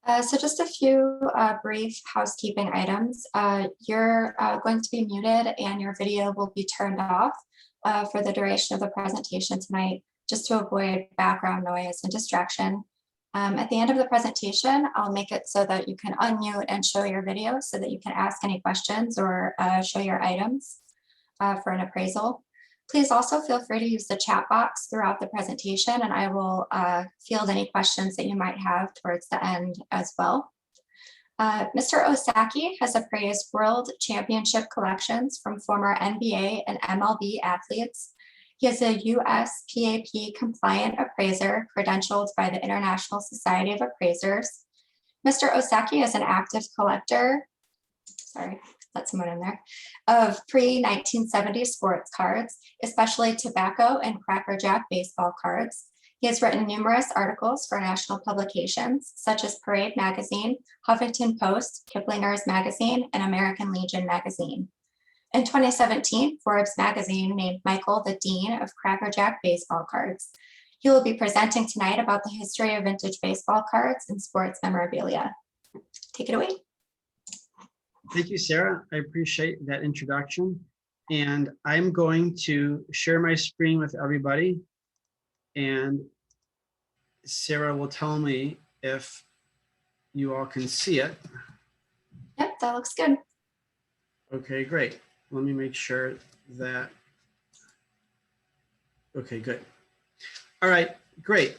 So just a few brief housekeeping items. You're going to be muted and your video will be turned off for the duration of the presentation tonight, just to avoid background noise and distraction. At the end of the presentation, I'll make it so that you can unmute and show your video so that you can ask any questions or show your items for an appraisal. Please also feel free to use the chat box throughout the presentation, and I will field any questions that you might have towards the end as well. Mr. Osacky has appraised World Championship collections from former NBA and MLB athletes. He is a USPAP Compliant Appraiser credentialed by the International Society of Appraisers. Mr. Osacky is an active collector, let someone in there, of pre-1970 sports cards, especially tobacco and Cracker Jack baseball cards. He has written numerous articles for national publications such as Parade Magazine, Huffington Post, Kiplinger's Magazine, and American Legion Magazine. In 2017, Forbes Magazine named Michael the Dean of Cracker Jack baseball cards. He will be presenting tonight about the history of vintage baseball cards and sports memorabilia. Take it away. Thank you, Sarah. I appreciate that introduction. And I'm going to share my screen with everybody. And Sarah will tell me if you all can see it. Yep, that looks good. Okay, great. Let me make sure that, okay, good. All right, great.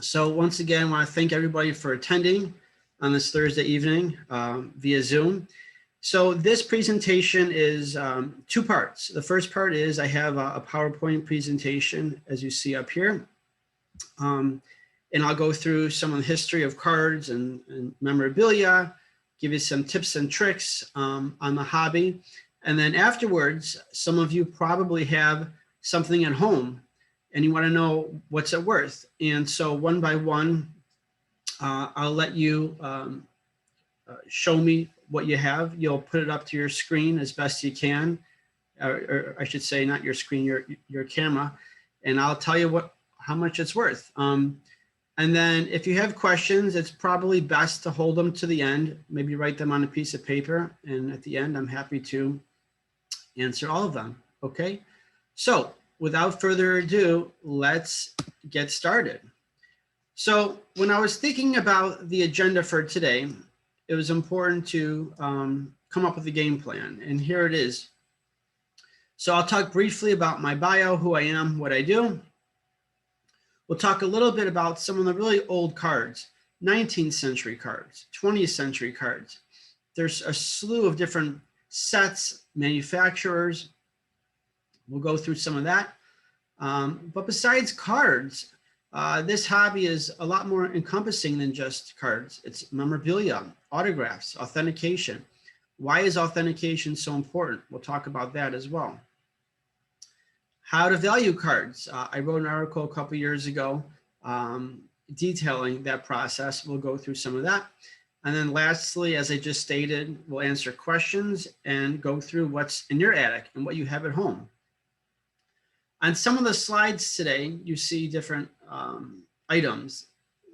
So once again, I want to thank everybody for attending on this Thursday evening via Zoom. So this presentation is two parts. The first part is I have a PowerPoint presentation, as you see up here. And I'll go through some of the history of cards and memorabilia, give you some tips and tricks on the hobby. And then afterwards, some of you probably have something at home and you want to know what's it worth. And so one by one, I'll let you show me what you have. You'll put it up to your screen as best you can, or I should say not your screen, your camera, and I'll tell you how much it's worth. And then if you have questions, it's probably best to hold them to the end, maybe write them on a piece of paper, and at the end, I'm happy to answer all of them, okay? So without further ado, let's get started. So when I was thinking about the agenda for today, it was important to come up with a game plan, and here it is. So I'll talk briefly about my bio, who I am, what I do. We'll talk a little bit about some of the really old cards, 19th century cards, 20th century cards. There's a slew of different sets, manufacturers. We'll go through some of that. But besides cards, this hobby is a lot more encompassing than just cards. It's memorabilia, autographs, authentication. Why is authentication so important? We'll talk about that as well. How to value cards. I wrote an article a couple years ago detailing that process. We'll go through some of that. And then lastly, as I just stated, we'll answer questions and go through what's in your attic and what you have at home. On some of the slides today, you see different items.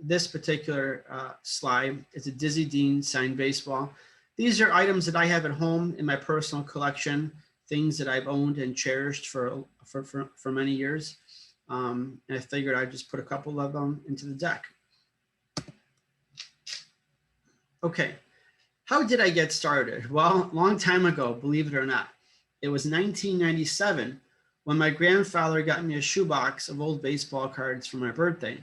This particular slide is a Dizzy Dean signed baseball. These are items that I have at home in my personal collection, things that I've owned and cherished for many years. And I figured I'd just put a couple of them into the deck. Okay, how did I get started? Well, a long time ago, believe it or not. It was 1997 when my grandfather got me a shoebox of old baseball cards for my birthday.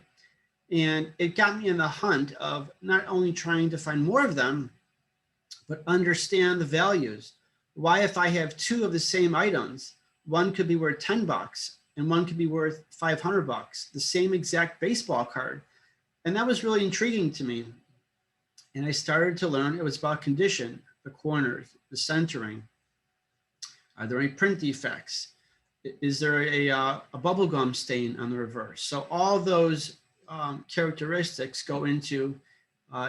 And it got me in the hunt of not only trying to find more of them, but understand the values. Why, if I have two of the same items, one could be worth 10 bucks and one could be worth 500 bucks, the same exact baseball card. And that was really intriguing to me. And I started to learn it was about condition, the corners, the centering. Are there any print defects? Is there a bubblegum stain on the reverse? So all those characteristics go into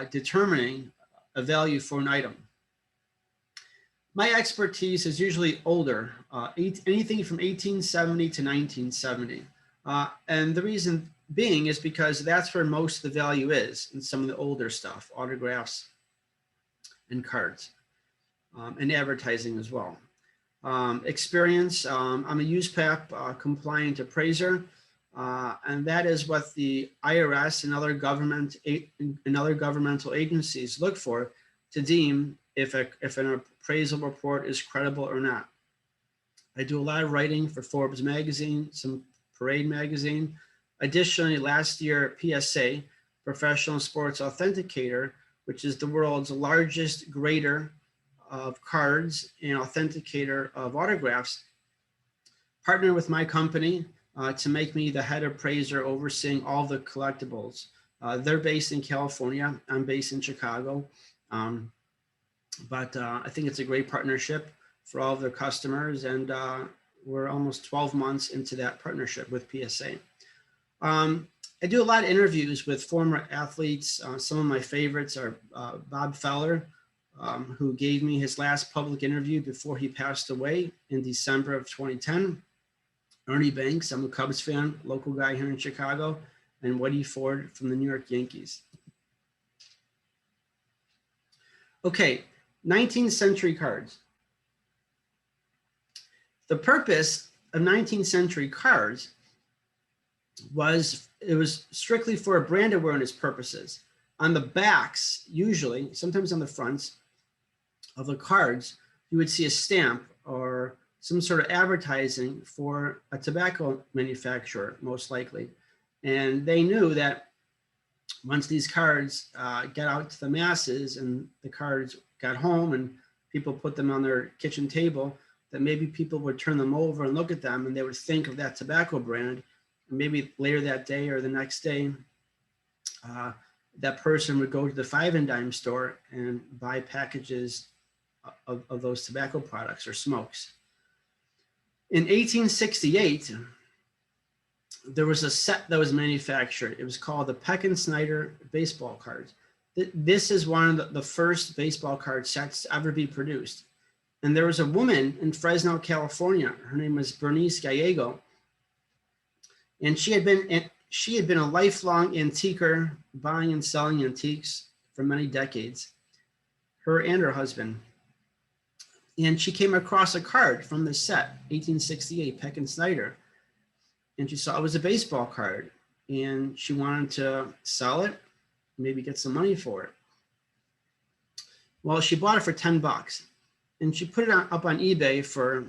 determining a value for an item. My expertise is usually older, anything from 1870 to 1970. And the reason being is because that's where most of the value is in some of the older stuff, autographs and cards, and advertising as well. Experience, I'm a USPAP compliant appraiser, and that is what the IRS and other governmental agencies look for to deem if an appraisal report is credible or not. I do a lot of writing for Forbes magazine, some Parade magazine. Additionally, last year, PSA, Professional Sports Authenticator, which is the world's largest grader of cards and authenticator of autographs, partnered with my company to make me the head appraiser overseeing all the collectibles. They're based in California. I'm based in Chicago. But I think it's a great partnership for all of their customers, and we're almost 12 months into that partnership with PSA. I do a lot of interviews with former athletes. Some of my favorites are Bob Feller, who gave me his last public interview before he passed away in December of 2010. Ernie Banks, I'm a Cubs fan, local guy here in Chicago, and Woody Ford from the New York Yankees. Okay, 19th century cards. The purpose of 19th century cards was strictly for brand awareness purposes. On the backs, usually, sometimes on the fronts of the cards, you would see a stamp or some sort of advertising for a tobacco manufacturer, most likely. And they knew that once these cards got out to the masses and the cards got home and people put them on their kitchen table, that maybe people would turn them over and look at them and they would think of that tobacco brand. And maybe later that day or the next day, that person would go to the five and dime store and buy packages of those tobacco products or smokes. In 1868, there was a set that was manufactured. It was called the Peckins Snyder baseball cards. This is one of the first baseball card sets to ever be produced. And there was a woman in Fresno, California. Her name was Bernice Gallego. And she had been a lifelong antiquer, buying and selling antiques for many decades, her and her husband. And she came across a card from the set, 1868, Peckins Snyder. And she saw it was a baseball card. And she wanted to sell it, maybe get some money for it. Well, she bought it for $10. And she put it up on eBay for,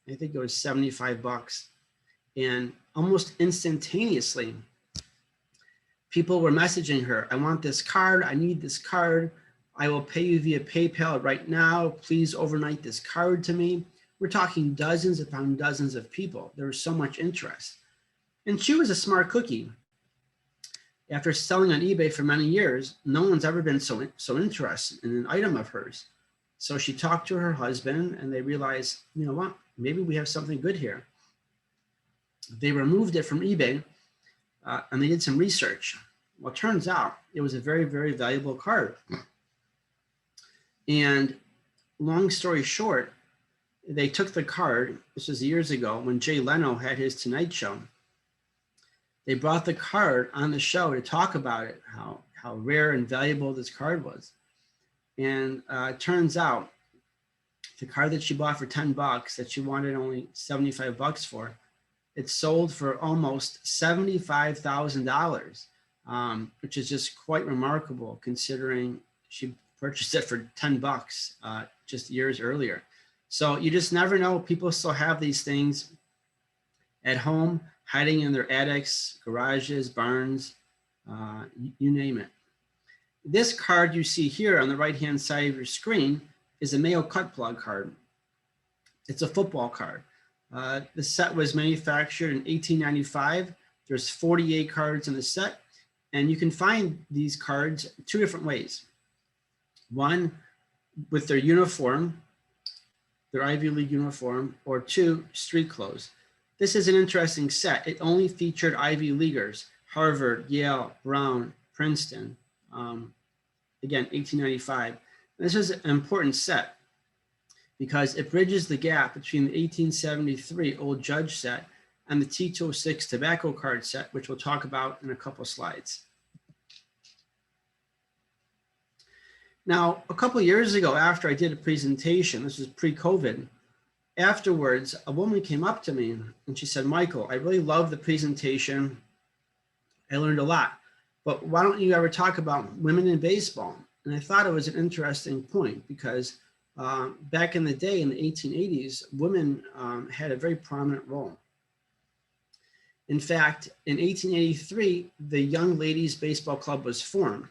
I think it was $75. And almost instantaneously, people were messaging her, I want this card, I need this card, I will pay you via PayPal right now, please overnight this card to me. We're talking dozens upon dozens of people. There was so much interest. And she was a smart cookie. After selling on eBay for many years, no one's ever been so interested in an item of hers. So she talked to her husband and they realized, you know what, maybe we have something good here. They removed it from eBay and they did some research. Well, it turns out it was a very, very valuable card. And long story short, they took the card, this was years ago when Jay Leno had his Tonight Show. They brought the card on the show to talk about it, how rare and valuable this card was. And it turns out the card that she bought for $10 that she wanted only $75 for, it sold for almost $75,000, which is just quite remarkable considering she purchased it for $10 just years earlier. So you just never know. People still have these things at home, hiding in their attics, garages, barns, you name it. This card you see here on the right-hand side of your screen is a Mayo cut plug card. It's a football card. The set was manufactured in 1895. There's 48 cards in the set, and you can find these cards two different ways. One, with their uniform, their Ivy League uniform, or two, street clothes. This is an interesting set. It only featured Ivy Leaguers, Harvard, Yale, Brown, Princeton. Again, 1895. This is an important set because it bridges the gap between the 1873 Old Judge set and the T206 tobacco card set, which we'll talk about in a couple slides. Now, a couple years ago, after I did a presentation, this was pre-COVID, afterwards, a woman came up to me and she said, Michael, I really love the presentation. I learned a lot, but why don't you ever talk about women in baseball? And I thought it was an interesting point because back in the day, in the 1880s, women had a very prominent role. In fact, in 1883, the Young Ladies Baseball Club was formed.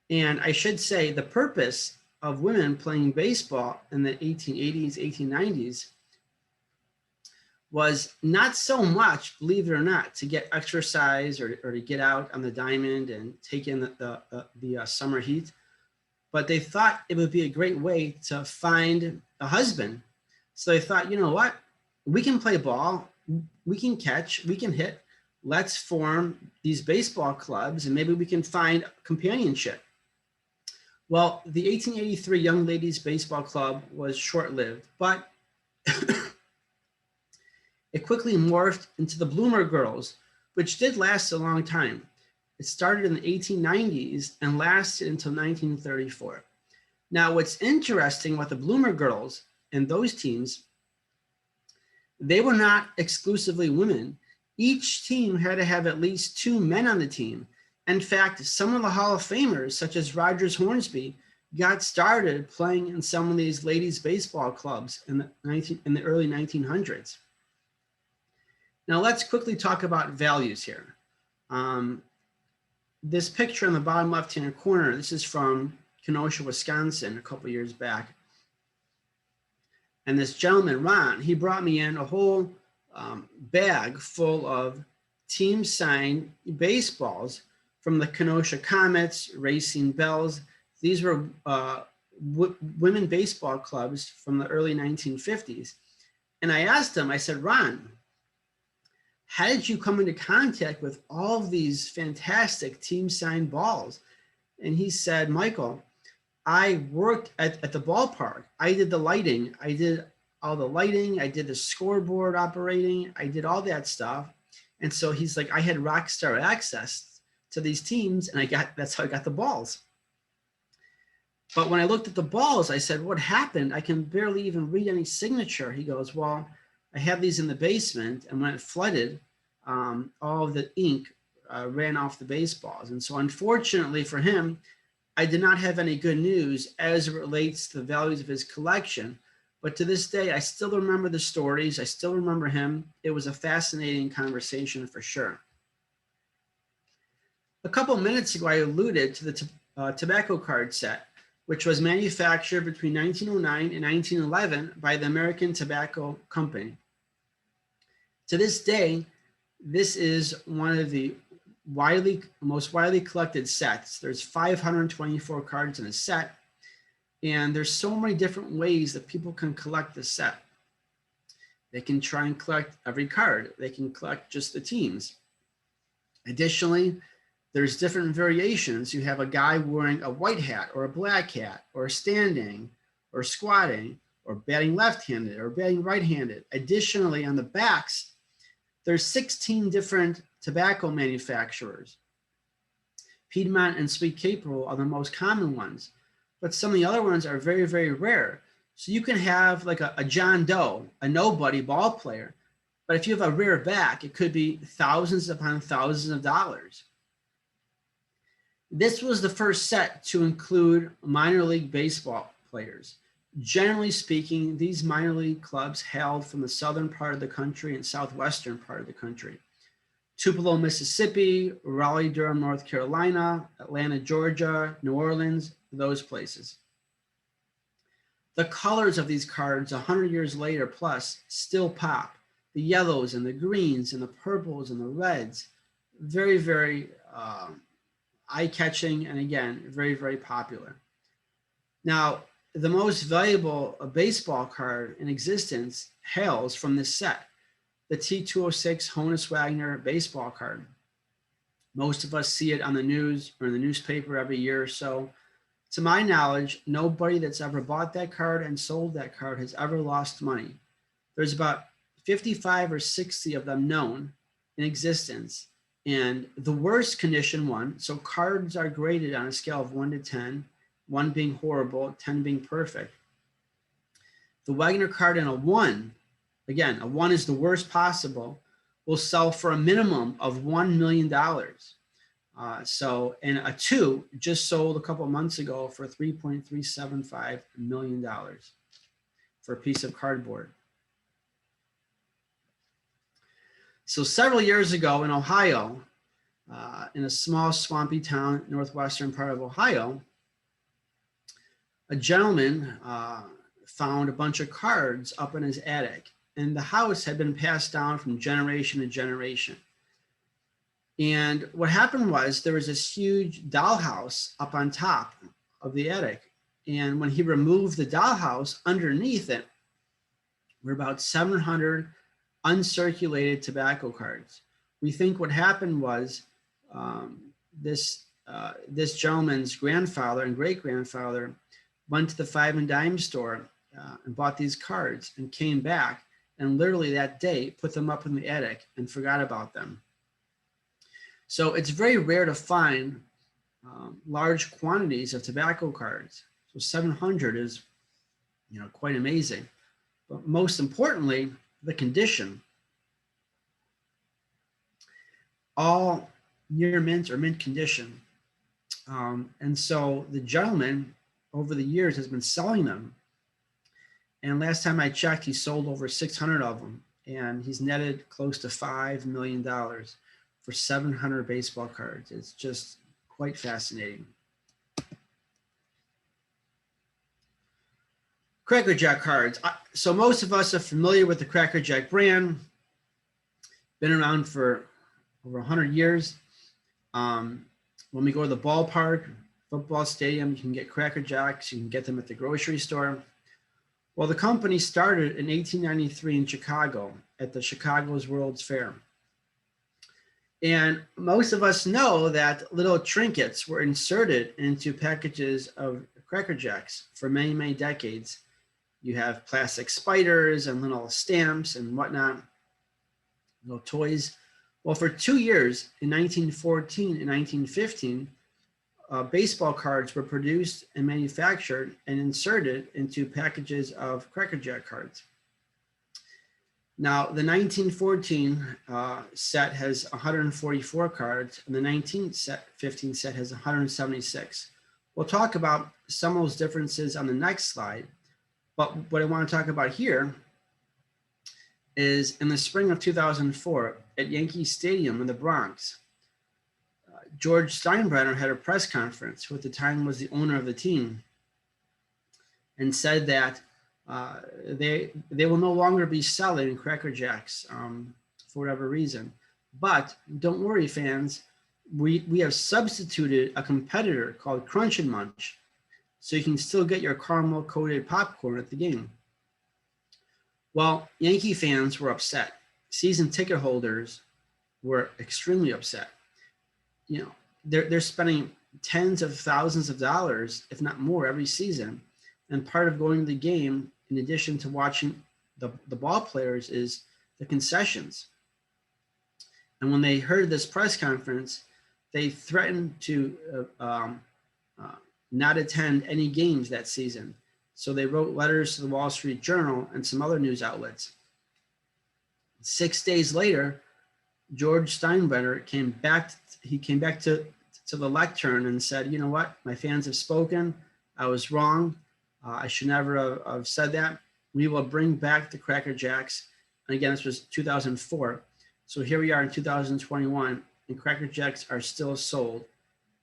And I should say the purpose of women playing baseball in the 1880s, 1890s was not so much, believe it or not, to get exercise or to get out on the diamond and take in the summer heat, but they thought it would be a great way to find a husband. So they thought, you know what, we can play ball, we can catch, we can hit, let's form these baseball clubs and maybe we can find companionship. Well, the 1883 Young Ladies Baseball Club was short-lived, but it quickly morphed into the Bloomer Girls, which did last a long time. It started in the 1890s and lasted until 1934. Now, what's interesting about the Bloomer Girls and those teams, they were not exclusively women. Each team had to have at least 2 men on the team. In fact, some of the Hall of Famers, such as Rogers Hornsby, got started playing in some of these ladies' baseball clubs in the early 1900s. Now let's quickly talk about values here. This picture in the bottom left-hand corner, this is from Kenosha, Wisconsin, a couple years back. And this gentleman, Ron, he brought me in a whole bag full of team-signed baseballs from the Kenosha Comets, Racing Bells. These were women baseball clubs from the early 1950s. And I asked him, I said, Ron, how did you come into contact with all of these fantastic team-signed balls? And he said, Michael, I worked at the ballpark. I did the lighting. I did all the lighting. I did the scoreboard operating. I did all that stuff. And so he's like, I had rock star access to these teams, and that's how I got the balls. But when I looked at the balls, I said, what happened? I can barely even read any signature. He goes, well, I have these in the basement, and when it flooded, all of the ink ran off the baseballs. And so unfortunately for him, I did not have any good news as it relates to the values of his collection. But to this day, I still remember the stories. I still remember him. It was a fascinating conversation for sure. A couple minutes ago, I alluded to the tobacco card set, which was manufactured between 1909 and 1911 by the American Tobacco Company. To this day, this is one of the most widely collected sets. There's 524 cards in a set, and there's so many different ways that people can collect the set. They can try and collect every card. They can collect just the teams. Additionally, there's different variations. You have a guy wearing a white hat or a black hat or standing or squatting or batting left-handed or batting right-handed. Additionally, on the backs, there's 16 different tobacco manufacturers. Piedmont and Sweet Cape Roll are the most common ones, but some of the other ones are very, very rare. So you can have like a John Doe, a nobody ball player, but if you have a rare back, it could be thousands upon thousands of dollars. This was the first set to include minor league baseball players. Generally speaking, these minor league clubs hailed from the southern part of the country and southwestern part of the country. Tupelo, Mississippi, Raleigh, Durham, North Carolina, Atlanta, Georgia, New Orleans, those places. The colors of these cards 100 years later plus still pop. The yellows and the greens and the purples and the reds, very, very eye-catching, and again, very, very popular. Now, the most valuable baseball card in existence hails from this set, the T206 Honus Wagner baseball card. Most of us see it on the news or in the newspaper every year or so. To my knowledge, nobody that's ever bought that card and sold that card has ever lost money. There's about 55 or 60 of them known in existence. And the worst condition one, so cards are graded on a scale of 1 to 10, 1 being horrible, 10 being perfect. The Wagner card in a 1, again, a 1 is the worst possible, will sell for a minimum of $1 million. And a 2 just sold a couple months ago for $3.375 million for a piece of cardboard. So several years ago in Ohio, in a small swampy town, northwestern part of Ohio, a gentleman found a bunch of cards up in his attic, and the house had been passed down from generation to generation. And what happened was there was this huge dollhouse up on top of the attic. And when he removed the dollhouse, underneath it were about 700 uncirculated tobacco cards. We think what happened was this gentleman's grandfather and great-grandfather went to the 5 and dime store and bought these cards and came back and literally that day put them up in the attic and forgot about them. So it's very rare to find large quantities of tobacco cards. So 700 is, quite amazing. But most importantly, the condition. All near mint or mint condition. And so the gentleman over the years has been selling them. And last time I checked, he sold over 600 of them. And he's netted close to $5 million for 700 baseball cards. It's just quite fascinating. Cracker Jack cards. So most of us are familiar with the Cracker Jack brand. Been around for over 100 years. When we go to the ballpark, football stadium, you can get Cracker Jacks. You can get them at the grocery store. Well, the company started in 1893 in Chicago at the Chicago's World's Fair. And most of us know that little trinkets were inserted into packages of Cracker Jacks for many, many decades. You have plastic spiders and little stamps and whatnot, little toys. Well, for 2 years, in 1914 and 1915, baseball cards were produced and manufactured and inserted into packages of Cracker Jack cards. Now, the 1914 set has 144 cards, and the 1915 set has 176. We'll talk about some of those differences on the next slide, but what I want to talk about here is in the spring of 2004 at Yankee Stadium in the Bronx, George Steinbrenner had a press conference, who at the time was the owner of the team, and said that they will no longer be selling Cracker Jacks for whatever reason. But don't worry, fans, we have substituted a competitor called Crunch and Munch, so you can still get your caramel coated popcorn at the game. Well, Yankee fans were upset. Season ticket holders were extremely upset. They're spending tens of thousands of dollars, if not more, every season. And part of going to the game, in addition to watching the ball players, is the concessions. And when they heard this press conference, they threatened to not attend any games that season. So they wrote letters to the Wall Street Journal and some other news outlets. 6 days later, George Steinbrenner came back to the lectern and said, you know what, my fans have spoken. I was wrong. I should never have said that. We will bring back the Cracker Jacks. And again, this was 2004. So here we are in 2021, and Cracker Jacks are still sold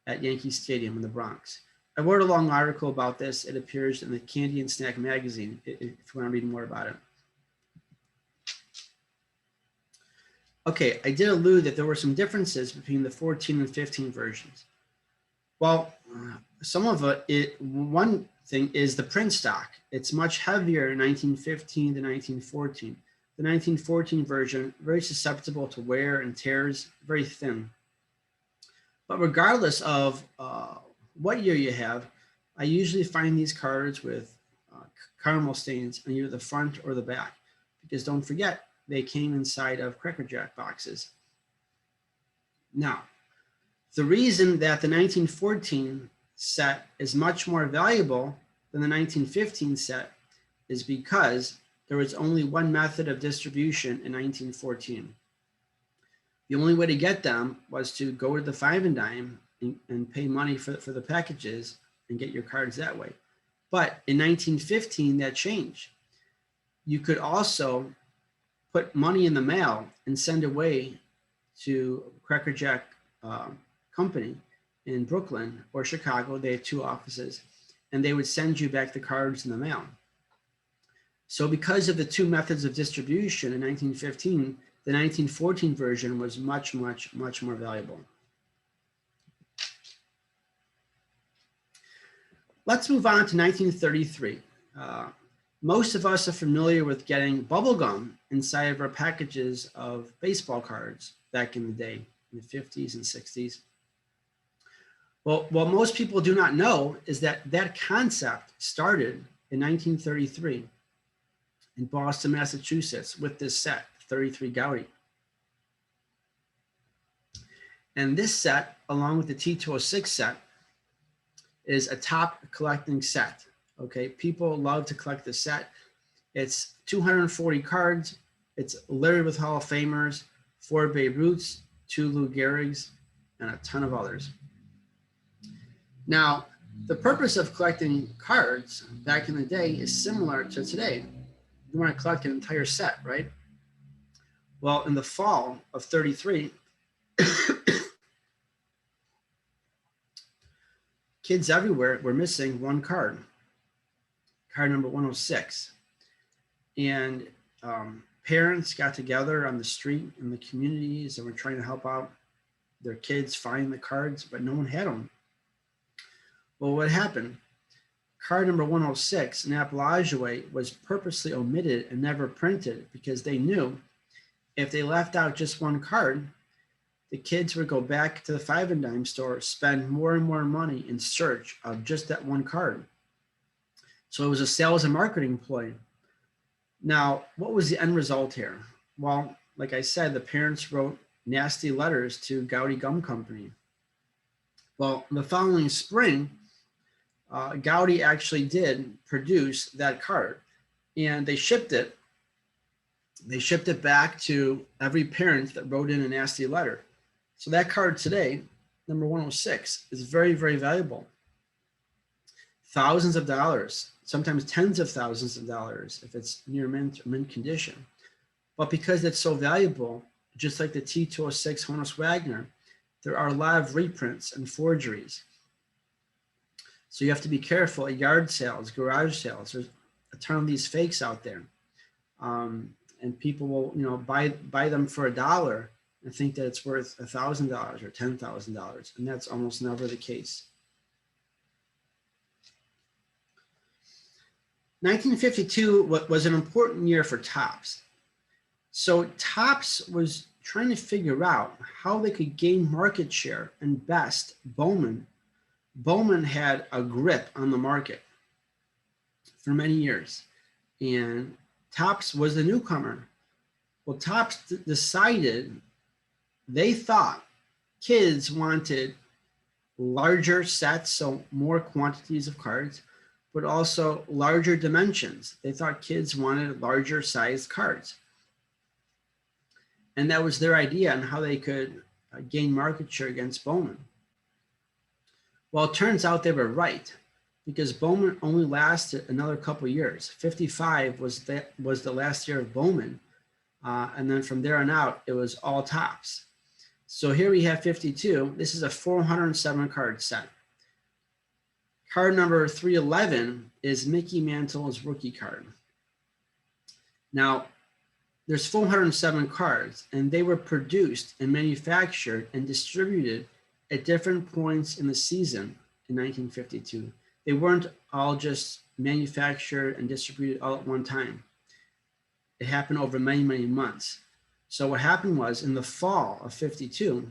at Yankee Stadium in the Bronx. I wrote a long article about this. It appears in the Candy and Snack magazine if you want to read more about it. Okay, I did allude that there were some differences between the 14 and 15 versions. Well, some of it, one thing is the print stock. It's much heavier in 1915 to 1914. The 1914 version, very susceptible to wear and tears, very thin. But regardless of what year you have, I usually find these cards with caramel stains on either the front or the back. Because don't forget, they came inside of Cracker Jack boxes. Now, the reason that the 1914 set is much more valuable than the 1915 set is because there was only one method of distribution in 1914. The only way to get them was to go to the five and dime and pay money for the packages and get your cards that way. But in 1915, that changed. You could also put money in the mail and send away to Cracker Jack company in Brooklyn or Chicago. They had two offices, and they would send you back the cards in the mail. So because of the two methods of distribution in 1915, the 1914 version was much, much, much more valuable. Let's move on to 1933. Most of us are familiar with getting bubble gum inside of our packages of baseball cards back in the day, in the 50s and 60s. Well, what most people do not know is that that concept started in 1933 in Boston, Massachusetts with this set, 33 Gaudy. And this set, along with the T206 set, is a top collecting set. Okay, people love to collect this set. It's 240 cards. It's littered with Hall of Famers, 4 Babe Ruths, 2 Lou Gehrig's, and a ton of others. Now, the purpose of collecting cards back in the day is similar to today. You want to collect an entire set, right? Well, in the fall of 33, kids everywhere were missing one card, card number 106. And parents got together on the street in the communities and were trying to help out their kids find the cards, but no one had them. Well, what happened? Card number 106 in Appalachia was purposely omitted and never printed because they knew if they left out just one card, the kids would go back to the five and dime store, spend more and more money in search of just that one card. So it was a sales and marketing ploy. Now, what was the end result here? Well, like I said, the parents wrote nasty letters to Gaudy Gum Company. Well, the following spring, Gaudy actually did produce that card, and they shipped it. They shipped it back to every parent that wrote in a nasty letter. So that card today, number 106, is very, very valuable. Thousands of dollars, sometimes tens of thousands of dollars if it's near mint or mint condition. But because it's so valuable, just like the T206 Honus Wagner, there are a lot of reprints and forgeries. So you have to be careful at yard sales, garage sales. There's a ton of these fakes out there. And people will, buy them for $1 and think that it's worth $1,000 or $10,000. And that's almost never the case. 1952 was an important year for Topps. So Topps was trying to figure out how they could gain market share and best Bowman. Bowman had a grip on the market for many years, and Topps was the newcomer. Well, Topps decided they thought kids wanted larger sets, so more quantities of cards, but also larger dimensions. They thought kids wanted larger sized cards. And that was their idea on how they could gain market share against Bowman. Well, it turns out they were right, because Bowman only lasted another couple years. 55 was the last year of Bowman. And then from there on out, it was all Topps. So here we have 52. This is a 407 card set. Card number 311 is Mickey Mantle's rookie card. Now, there's 407 cards, and they were produced and manufactured and distributed at different points in the season in 1952. They weren't all just manufactured and distributed all at one time. It happened over many, many months. So what happened was in the fall of 52,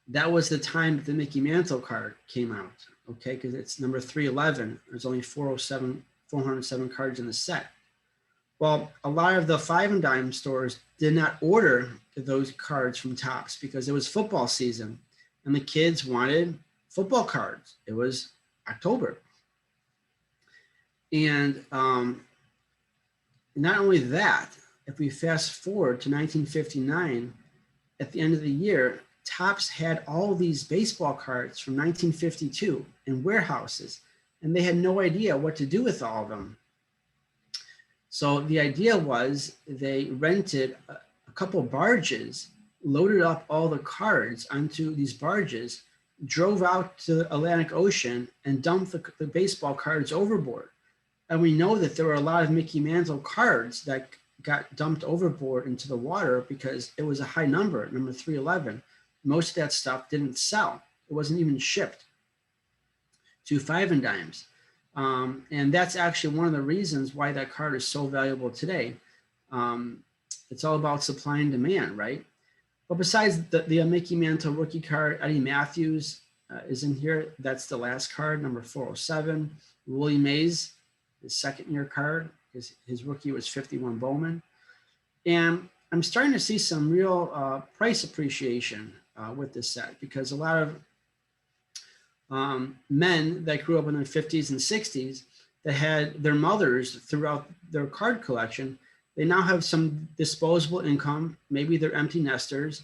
that was the time that the Mickey Mantle card came out, okay? Because it's number 311. There's only 407 cards in the set. Well, a lot of the 5 and dime stores did not order those cards from Topps because it was football season and the kids wanted football cards. It was October. And not only that, if we fast forward to 1959, at the end of the year, Topps had all these baseball cards from 1952 in warehouses, and they had no idea what to do with all of them. So the idea was they rented a couple barges, loaded up all the cards onto these barges, drove out to the Atlantic Ocean, and dumped the baseball cards overboard. And we know that there were a lot of Mickey Mantle cards that got dumped overboard into the water because it was a high number, number 311. Most of that stuff didn't sell. It wasn't even shipped to 5 and dimes. And that's actually one of the reasons why that card is so valuable today. It's all about supply and demand, right? But besides the Mickey Mantle rookie card, Eddie Matthews is in here. That's the last card, number 407. Willie Mays, his second-year card. His rookie was 51 Bowman. And I'm starting to see some real price appreciation with this set because a lot of men that grew up in the 50s and 60s that had their mothers throughout their card collection, they now have some disposable income, maybe they're empty nesters,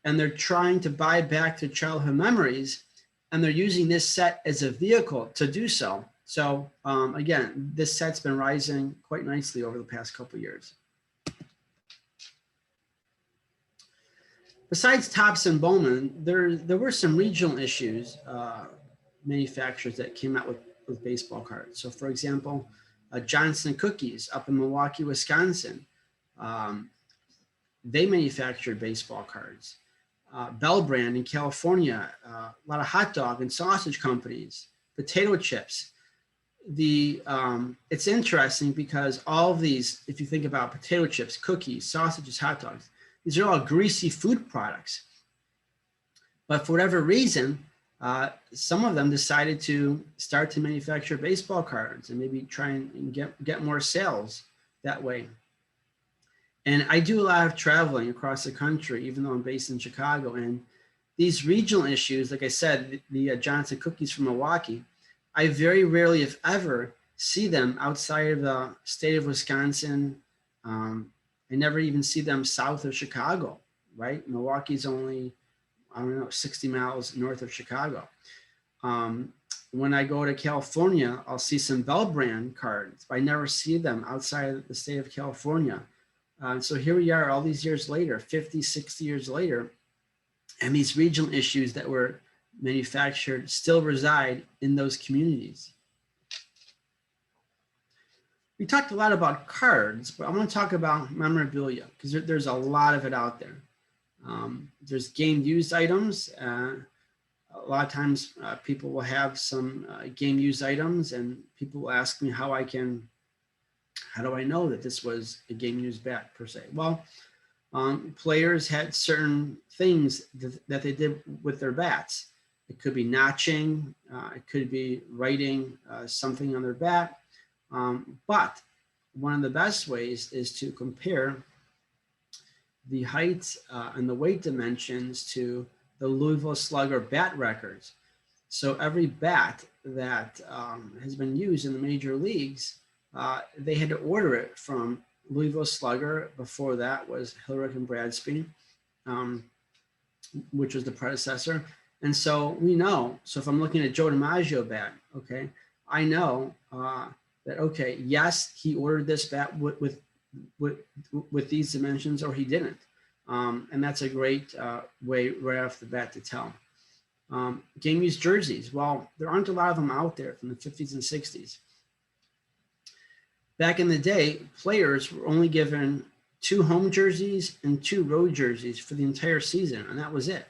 and they're trying to buy back their childhood memories, and they're using this set as a vehicle to do so. So again, this set's been rising quite nicely over the past couple of years. Besides Topps and Bowman, there were some regional issues, manufacturers that came out with baseball cards. So for example, Johnson Cookies up in Milwaukee, Wisconsin, they manufactured baseball cards. Bell Brand in California, a lot of hot dog and sausage companies, potato chips. It's interesting because all of these, if you think about potato chips, cookies, sausages, hot dogs, these are all greasy food products. But for whatever reason, some of them decided to start to manufacture baseball cards and maybe try and get more sales that way. And I do a lot of traveling across the country, even though I'm based in Chicago. And these regional issues, like I said, the Johnson Cookies from Milwaukee, I very rarely, if ever, see them outside of the state of Wisconsin. I never even see them south of Chicago, right? Milwaukee's only, I don't know, 60 miles north of Chicago. When I go to California, I'll see some Bell Brand cards, but I never see them outside of the state of California. So here we are all these years later, 50, 60 years later, and these regional issues that were manufactured still reside in those communities. We talked a lot about cards, but I want to talk about memorabilia because there's a lot of it out there. There's game used items. A lot of times people will have some game used items and people will ask me how do I know that this was a game used bat per se? Well, players had certain things that they did with their bats. It could be notching, it could be writing something on their bat. But one of the best ways is to compare the height and the weight dimensions to the Louisville Slugger bat records. So every bat that has been used in the major leagues, they had to order it from Louisville Slugger. Before that was Hilrick and Bradsby, which was the predecessor. And so we know, so if I'm looking at Joe DiMaggio bat, okay, I know that, okay, yes, he ordered this bat with these dimensions or he didn't. And that's a great way right off the bat to tell. Game used jerseys. Well, there aren't a lot of them out there from the 50s and 60s. Back in the day, players were only given 2 home jerseys and 2 road jerseys for the entire season, and that was it.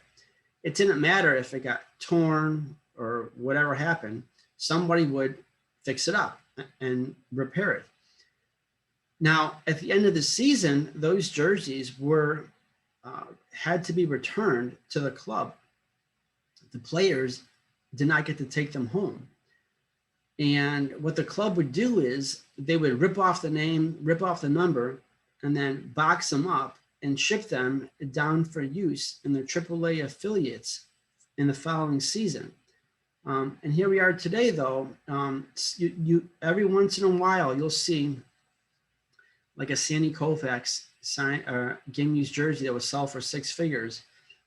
It didn't matter if it got torn or whatever happened, somebody would fix it up and repair it. Now, at the end of the season, those jerseys were had to be returned to the club. The players did not get to take them home. And what the club would do is they would rip off the name, rip off the number, and then box them up and ship them down for use in their AAA affiliates in the following season. And here we are today, though. Every once in a while, you'll see like a Sandy Koufax game used jersey that was sold for 6 figures.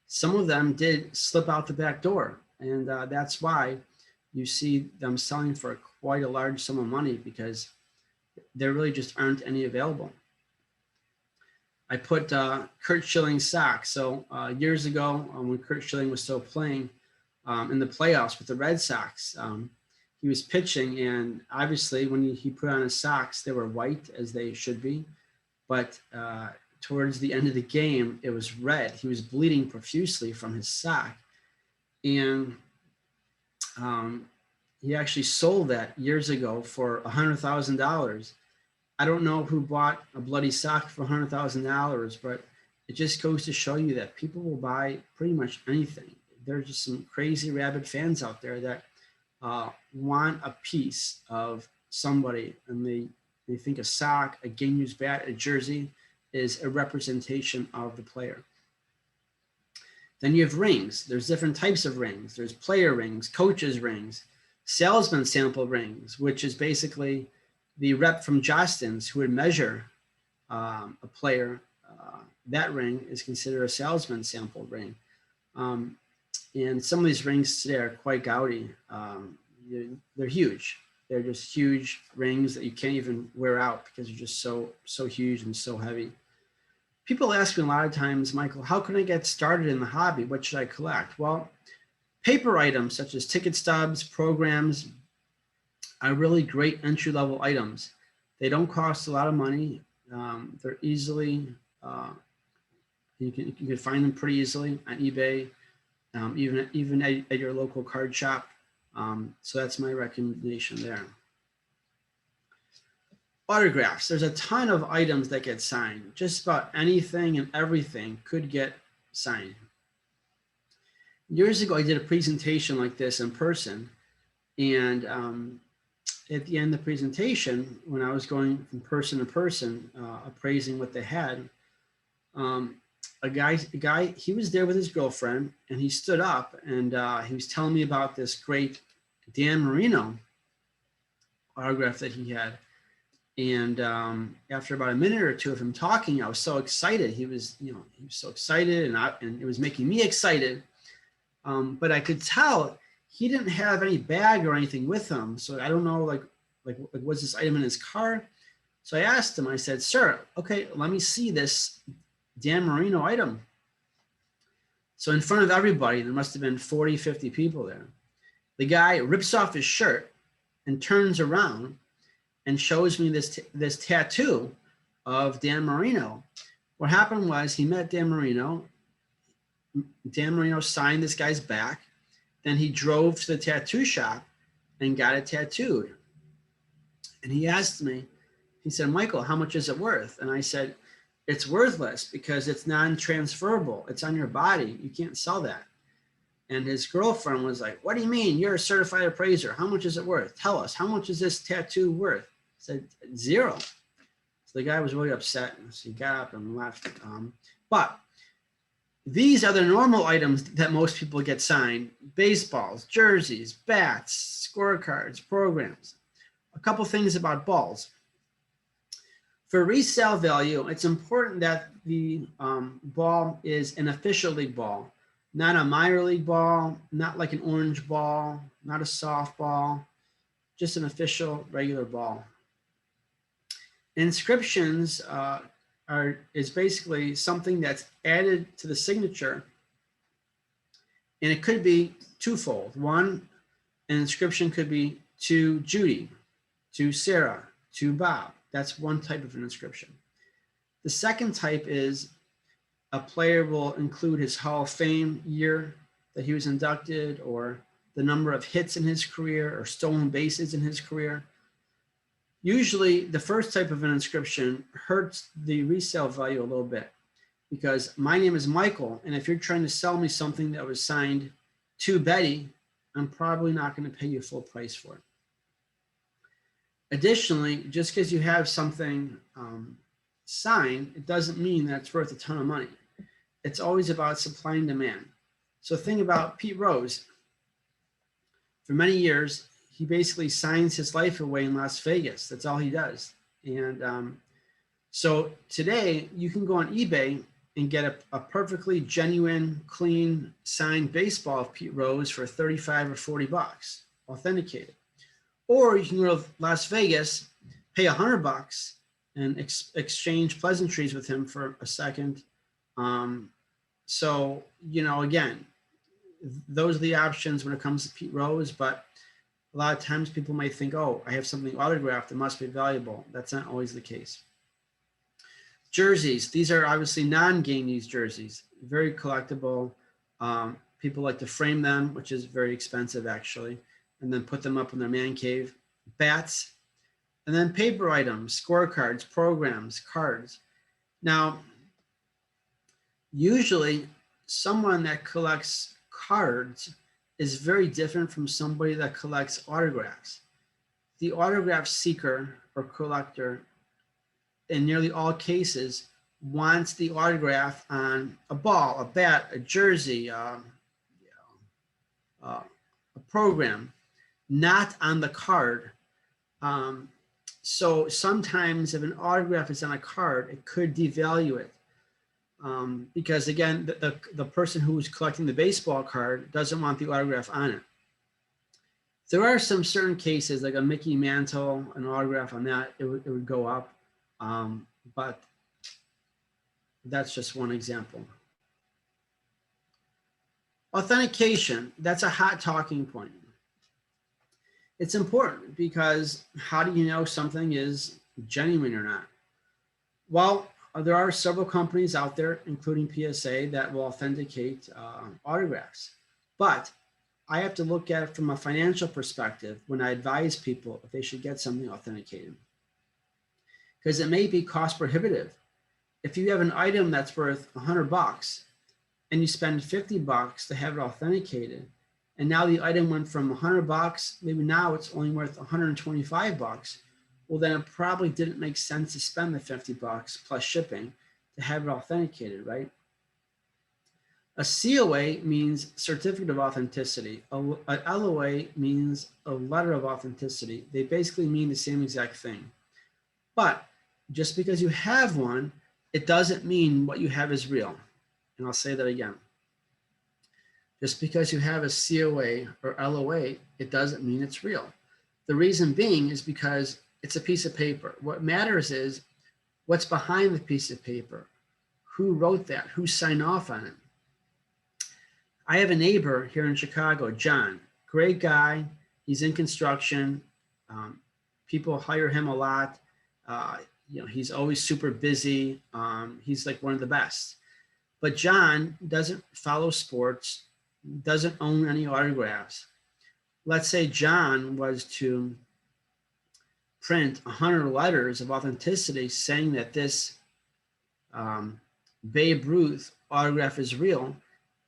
Some of them did slip out the back door, and that's why you see them selling for quite a large sum of money, because there really just aren't any available. I put Curt Schilling's socks. So years ago, when Curt Schilling was still playing in the playoffs with the Red Sox, he was pitching, and obviously when he put on his socks, they were white, as they should be. But towards the end of the game, it was red. He was bleeding profusely from his sock. And he actually sold that years ago for $100,000. I don't know who bought a bloody sock for $100,000, but it just goes to show you that people will buy pretty much anything. There's just some crazy rabid fans out there that want a piece of somebody, and they think a sock, a game used bat, a jersey is a representation of the player. Then you have rings. There's different types of rings. There's player rings, coaches rings, salesman sample rings, which is basically the rep from Jostens who would measure a player. That ring is considered a salesman sample ring. And some of these rings today are quite gaudy. They're huge. They're just huge rings that you can't even wear out because they're just so huge and so heavy. People ask me a lot of times, Michael, how can I get started in the hobby? What should I collect? Well, paper items such as ticket stubs, programs are really great entry-level items. They don't cost a lot of money. They're easily, you can find them pretty easily on eBay, even at your local card shop. So that's my recommendation there. Autographs. There's a ton of items that get signed. Just about anything and everything could get signed. Years ago, I did a presentation like this in person. And at the end of the presentation, when I was going from person to person, appraising what they had, a guy, he was there with his girlfriend, and he stood up and he was telling me about this great Dan Marino autograph that he had. And after about a minute or two of him talking, I was so excited. He was so excited, and it was making me excited. But I could tell he didn't have any bag or anything with him. So I don't know, like was this item in his car? So I asked him, I said, sir, okay, let me see this Dan Marino item. So in front of everybody, there must have been 40, 50 people there. The guy rips off his shirt and turns around and shows me this tattoo of Dan Marino. What happened was he met Dan Marino. Dan Marino signed this guy's back. Then he drove to the tattoo shop and got it tattooed. And he asked me, he said, Michael, how much is it worth? And I said, it's worthless because it's non-transferable. It's on your body. You can't sell that. And his girlfriend was like, what do you mean? You're a certified appraiser. How much is it worth? Tell us, how much is this tattoo worth? I said, $0. So the guy was really upset. So he got up and left. But these are the normal items that most people get signed: baseballs, jerseys, bats, scorecards, programs. A couple things about balls. For resale value, it's important that the ball is an official league ball, not a minor league ball, not like an orange ball, not a softball, just an official regular ball. Inscriptions is basically something that's added to the signature, and it could be twofold. One, an inscription could be to Judy, to Sarah, to Bob. That's one type of an inscription. The second type is a player will include his Hall of Fame year that he was inducted, or the number of hits in his career, or stolen bases in his career. Usually the first type of an inscription hurts the resale value a little bit, because my name is Michael, and if you're trying to sell me something that was signed to Betty, I'm probably not going to pay you full price for it. Additionally, just because you have something signed, it doesn't mean that it's worth a ton of money. It's always about supply and demand. So think about Pete Rose. For many years, he basically signs his life away in Las Vegas. That's all he does. And so today you can go on eBay and get a perfectly genuine, clean, signed baseball of Pete Rose for 35 or 40 bucks, authenticated. Or you can go to Las Vegas, pay $100 and exchange pleasantries with him for a second. So, you know, again, those are the options when it comes to Pete Rose, but a lot of times people might think, oh, I have something autographed, it must be valuable. That's not always the case. Jerseys, these are obviously non-game use jerseys, very collectible. People like to frame them, which is very expensive actually, and then put them up in their man cave. Bats, and then paper items, scorecards, programs, cards. Now, usually someone that collects cards is very different from somebody that collects autographs. The autograph seeker or collector, in nearly all cases, wants the autograph on a ball, a bat, a jersey, a program, not on the card. So sometimes if an autograph is on a card, it could devalue it. Because again, the person who's collecting the baseball card doesn't want the autograph on it. There are some certain cases, like a Mickey Mantle, an autograph on that, it would go up. But that's just one example. Authentication, that's a hot talking point. It's important because how do you know something is genuine or not? Well, there are several companies out there, including PSA, that will authenticate autographs. But I have to look at it from a financial perspective when I advise people if they should get something authenticated. Because it may be cost prohibitive. If you have an item that's worth $100 and you spend $50 to have it authenticated, and now the item went from $100, maybe now it's only worth $125, well, then it probably didn't make sense to spend the $50 plus shipping to have it authenticated, right? A COA means certificate of authenticity. An LOA means a letter of authenticity. They basically mean the same exact thing. But just because you have one, it doesn't mean what you have is real. And I'll say that again. Just because you have a COA or LOA, it doesn't mean it's real. The reason being is because it's a piece of paper. What matters is what's behind the piece of paper. Who wrote that? Who signed off on it? I have a neighbor here in Chicago, John, great guy. He's in construction. People hire him a lot. You know, he's always super busy. He's like one of the best. But John doesn't follow sports, doesn't own any autographs. Let's say John was to print 100 letters of authenticity saying that this Babe Ruth autograph is real.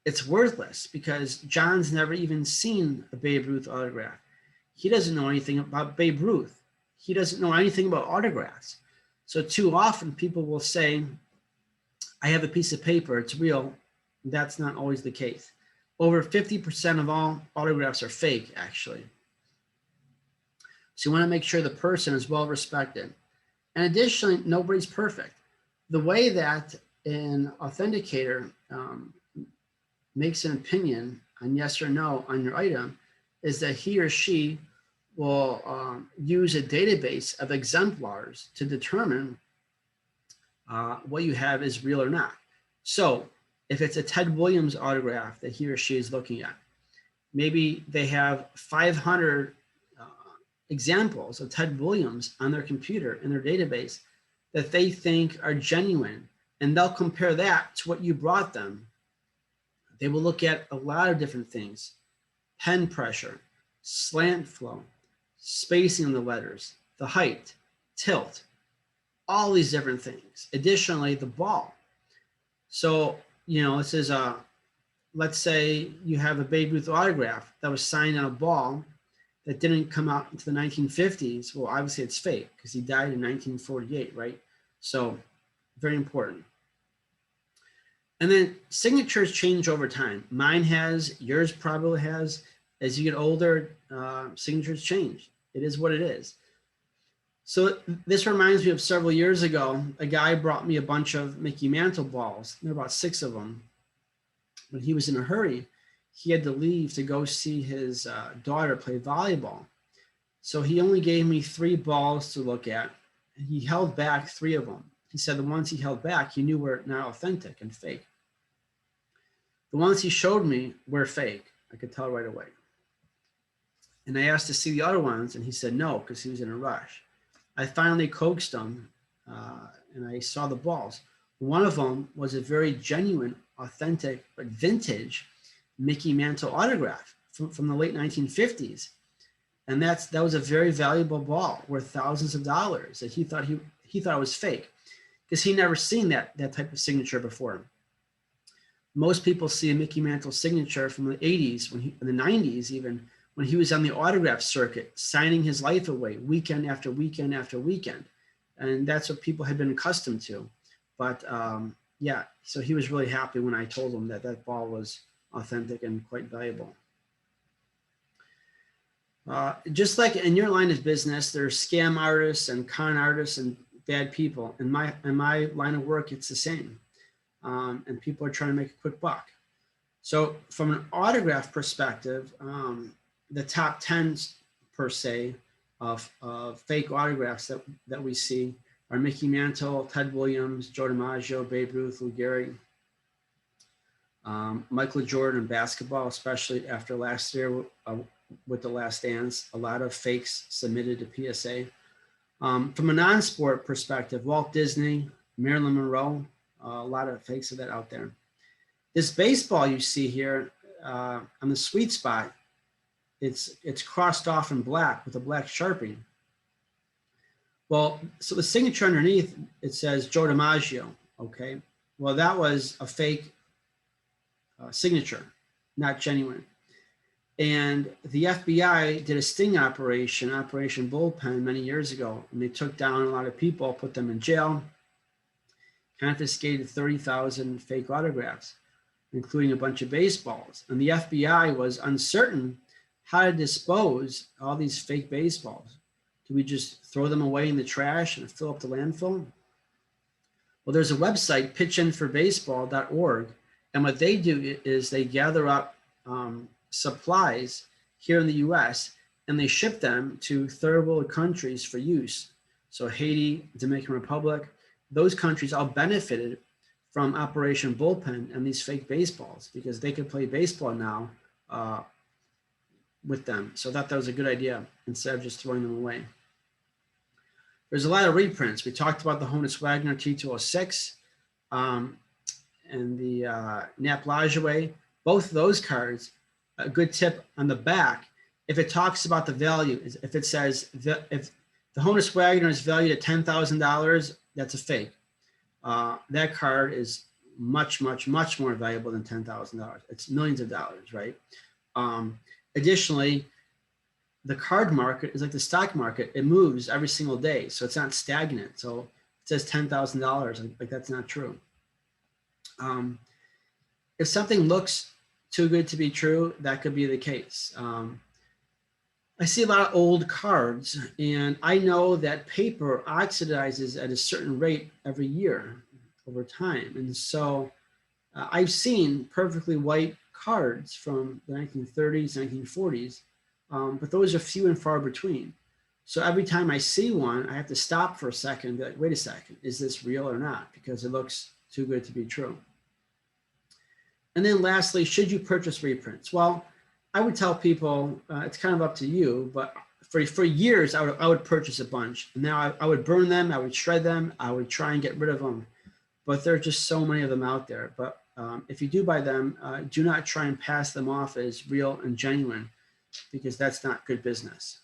It's worthless because John's never even seen a Babe Ruth autograph. He doesn't know anything about Babe Ruth. He doesn't know anything about autographs. So too often people will say, I have a piece of paper, it's real. That's not always the case. Over 50% of all autographs are fake, actually. So you want to make sure the person is well respected. And additionally, nobody's perfect. The way that an authenticator makes an opinion on yes or no on your item is that he or she will use a database of exemplars to determine what you have is real or not. So if it's a Ted Williams autograph that he or she is looking at, maybe they have 500 examples of Ted Williams on their computer in their database that they think are genuine, and they'll compare that to what you brought them. They will look at a lot of different things: pen pressure, slant flow, spacing on the letters, the height, tilt, all these different things. Additionally, the ball. So, you know, this is let's say you have a Babe Ruth autograph that was signed on a ball that didn't come out into the 1950s, well, obviously it's fake because he died in 1948, right? So very important. And then signatures change over time. Mine has, yours probably has. As you get older, signatures change. It is what it is. So this reminds me of several years ago, a guy brought me a bunch of Mickey Mantle balls. There were about 6 of them. When he was in a hurry, he had to leave to go see his daughter play volleyball. So he only gave me 3 balls to look at. He held back 3 of them. He said the ones he held back, he knew were not authentic and fake. The ones he showed me were fake. I could tell right away. And I asked to see the other ones, and he said no, because he was in a rush. I finally coaxed him, and I saw the balls. One of them was a very genuine, authentic, but vintage Mickey Mantle autograph from the late 1950s. And that was a very valuable ball worth thousands of dollars that he thought it was fake because he never seen that type of signature before. Most people see a Mickey Mantle signature from the 80s, in the 90s even, when he was on the autograph circuit, signing his life away weekend after weekend after weekend. And that's what people had been accustomed to. But yeah, so he was really happy when I told him that that ball was authentic and quite valuable. Just like in your line of business, there's scam artists and con artists and bad people. In my line of work, it's the same. And people are trying to make a quick buck. So from an autograph perspective, the top 10 per se of fake autographs that we see are Mickey Mantle, Ted Williams, Joe DiMaggio, Babe Ruth, Lou Gehrig, Michael Jordan in basketball, especially after last year with The Last Dance, a lot of fakes submitted to PSA. From a non-sport perspective, Walt Disney, Marilyn Monroe, a lot of fakes of that out there. This baseball you see here on the sweet spot, it's crossed off in black with a black Sharpie. Well, so the signature underneath, it says Joe DiMaggio, okay? Well, that was a fake signature, not genuine. And the FBI did a sting operation, Operation Bullpen, many years ago, and they took down a lot of people, put them in jail, confiscated 30,000 fake autographs, including a bunch of baseballs. And the FBI was uncertain how to dispose all these fake baseballs. Do we just throw them away in the trash and fill up the landfill? Well, there's a website, pitchinforbaseball.org, and what they do is they gather up supplies here in the US and they ship them to third world countries for use. So Haiti, Dominican Republic, those countries all benefited from Operation Bullpen and these fake baseballs because they could play baseball now with them. So I thought that was a good idea instead of just throwing them away. There's a lot of reprints. We talked about the Honus Wagner T206 and the Nap Lajoie. Both of those cards, a good tip on the back, if it talks about the value, if it says, if the Honus Wagner is valued at $10,000, that's a fake. That card is much, much, much more valuable than $10,000. It's millions of dollars, right? Additionally, the card market is like the stock market. It moves every single day, so it's not stagnant. So it says $10,000, like that's not true. If something looks too good to be true, that could be the case. I see a lot of old cards, and I know that paper oxidizes at a certain rate every year over time. And so I've seen perfectly white cards from the 1930s, 1940s, but those are few and far between. So every time I see one, I have to stop for a second and be like, wait a second, is this real or not? Because it looks too good to be true. And then lastly, should you purchase reprints? Well, I would tell people, it's kind of up to you, but for years, I would purchase a bunch. And now I would burn them, I would shred them, I would try and get rid of them. But there are just so many of them out there. But if you do buy them, do not try and pass them off as real and genuine, because that's not good business.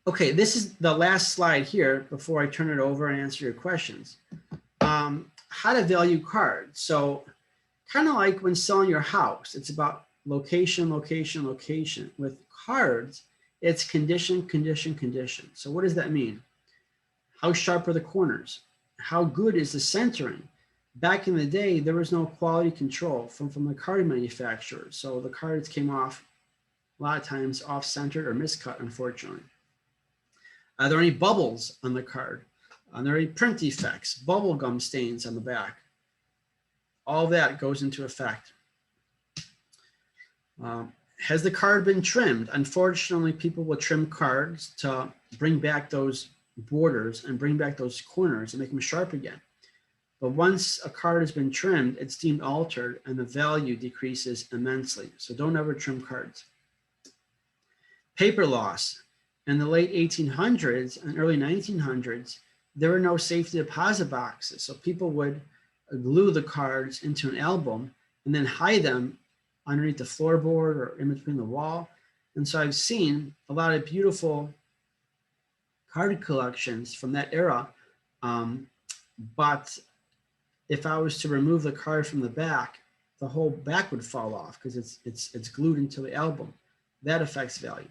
Okay, this is the last slide here before I turn it over and answer your questions. How to value cards. So kind of like when selling your house, it's about location, location, location. With cards, it's condition, condition, condition. So what does that mean? How sharp are the corners? How good is the centering? Back in the day, there was no quality control from the card manufacturers. So the cards came off a lot of times off-centered or miscut, unfortunately. Are there any bubbles on the card? Are there any print defects, bubble gum stains on the back? All that goes into effect. Has the card been trimmed? Unfortunately, people will trim cards to bring back those borders and bring back those corners and make them sharp again. But once a card has been trimmed, it's deemed altered and the value decreases immensely. So don't ever trim cards. Paper loss. In the late 1800s and early 1900s, there were no safety deposit boxes. So people would glue the cards into an album and then hide them underneath the floorboard or in between the wall. And so I've seen a lot of beautiful card collections from that era. But if I was to remove the card from the back, the whole back would fall off because it's glued into the album. That affects value.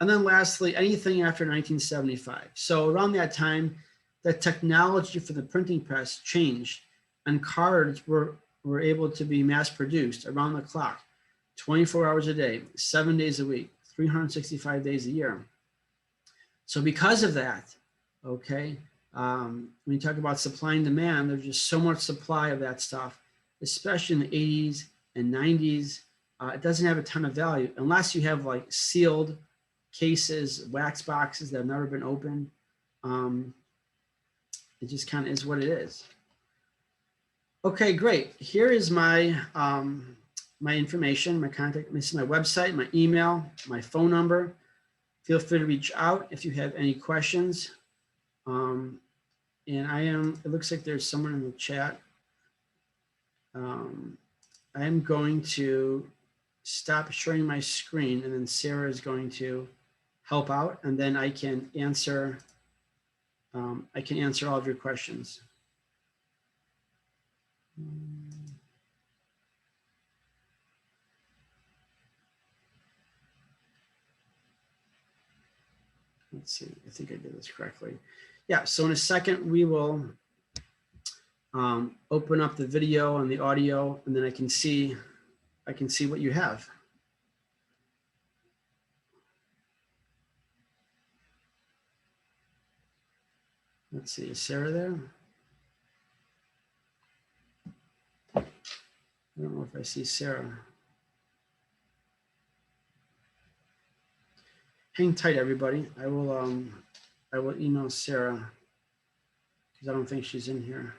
And then lastly, anything after 1975. So around that time, the technology for the printing press changed and cards were able to be mass produced around the clock, 24 hours a day, 7 days a week, 365 days a year. So because of that, okay, when you talk about supply and demand, there's just so much supply of that stuff, especially in the 80s and 90s. It doesn't have a ton of value unless you have like sealed cases, wax boxes that have never been opened. It just kind of is what it is. Okay, great. Here is my my information, my contact. This is my website, my email, my phone number. Feel free to reach out if you have any questions. And it looks like there's someone in the chat. I am going to stop sharing my screen and then Sarah is going to help out and then I can answer all of your questions. Let's see, I think I did this correctly. Yeah, so in a second we will open up the video and the audio and then I can see what you have. Let's see, is Sarah there? I don't know if I see Sarah. Hang tight, everybody. I will email Sarah because I don't think she's in here.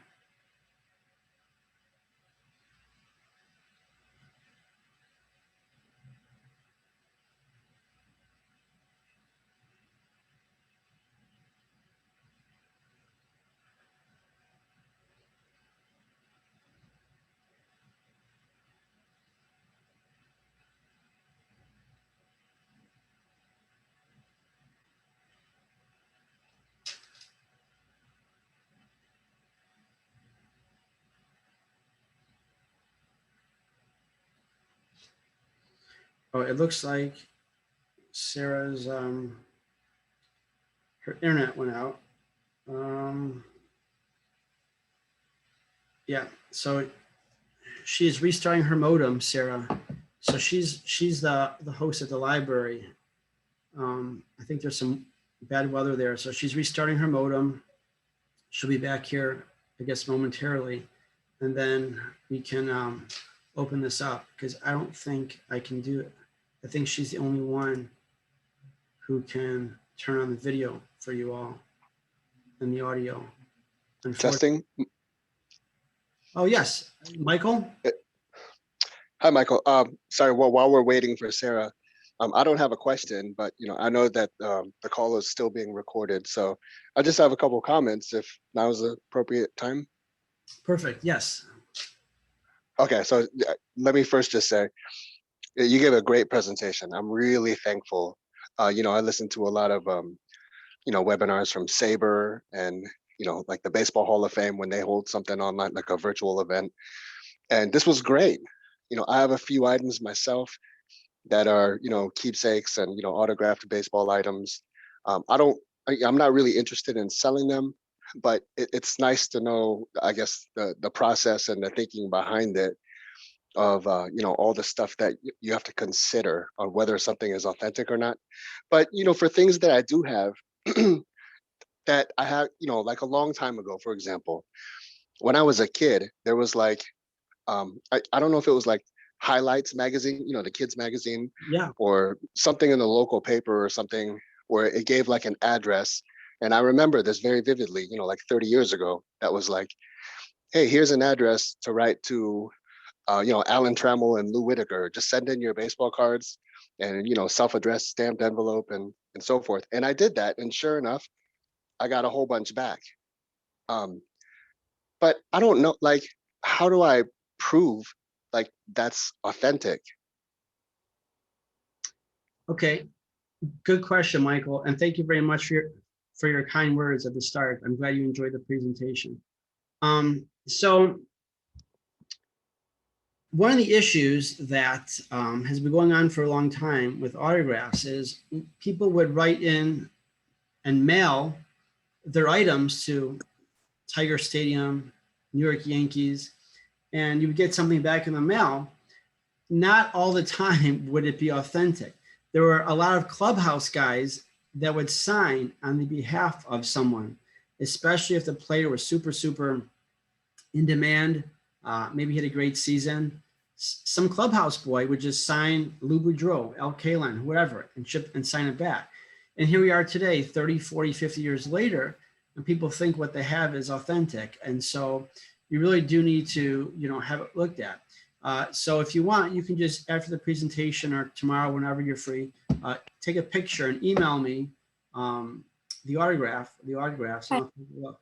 Oh, it looks like Sarah's, her internet went out. Yeah, so she's restarting her modem, Sarah. So she's the host at the library. I think there's some bad weather there. So she's restarting her modem. She'll be back here, I guess, momentarily. And then we can open this up because I don't think I can do it. I think she's the only one who can turn on the video for you all and the audio. Testing. Oh, yes. Michael? Hi, Michael. Sorry, well, while we're waiting for Sarah, I don't have a question, but I know that the call is still being recorded. So I just have a couple of comments if now is the appropriate time. Perfect. Yes. Okay, so let me first just say, you gave a great presentation. I'm really thankful. I listened to a lot of, webinars from Sabre and, like the Baseball Hall of Fame when they hold something online, like a virtual event. And this was great. I have a few items myself that are, keepsakes and, autographed baseball items. I'm not really interested in selling them, but it's nice to know, I guess, the process and the thinking behind it of, all the stuff that you have to consider on whether something is authentic or not. But, for things that I do have that I have, like a long time ago, for example, when I was a kid, there was like, I don't know if it was like Highlights magazine, the kids magazine, Yeah. or something in the local paper or something where it gave like an address. And I remember this very vividly, like 30 years ago, that was like, hey, here's an address to write to, Alan Trammell and Lou Whitaker. Just send in your baseball cards and, self-addressed stamped envelope and so forth. And I did that. And sure enough, I got a whole bunch back. But I don't know, like, how do I prove like that's authentic? Okay. Good question, Michael. And thank you very much for your kind words at the start. I'm glad you enjoyed the presentation. So one of the issues that has been going on for a long time with autographs is people would write in and mail their items to Tiger Stadium, New York Yankees, and you would get something back in the mail. Not all the time would it be authentic. There were a lot of clubhouse guys that would sign on the behalf of someone, especially if the player was super, super in demand, maybe had a great season. Some clubhouse boy would just sign Lou Boudreau, Al Kaline, whatever, and ship and sign it back. And here we are today, 30, 40, 50 years later, and people think what they have is authentic. And so you really do need to, have it looked at. So if you want, you can just, after the presentation or tomorrow, whenever you're free, take a picture and email me the autographs. And I'll take a look.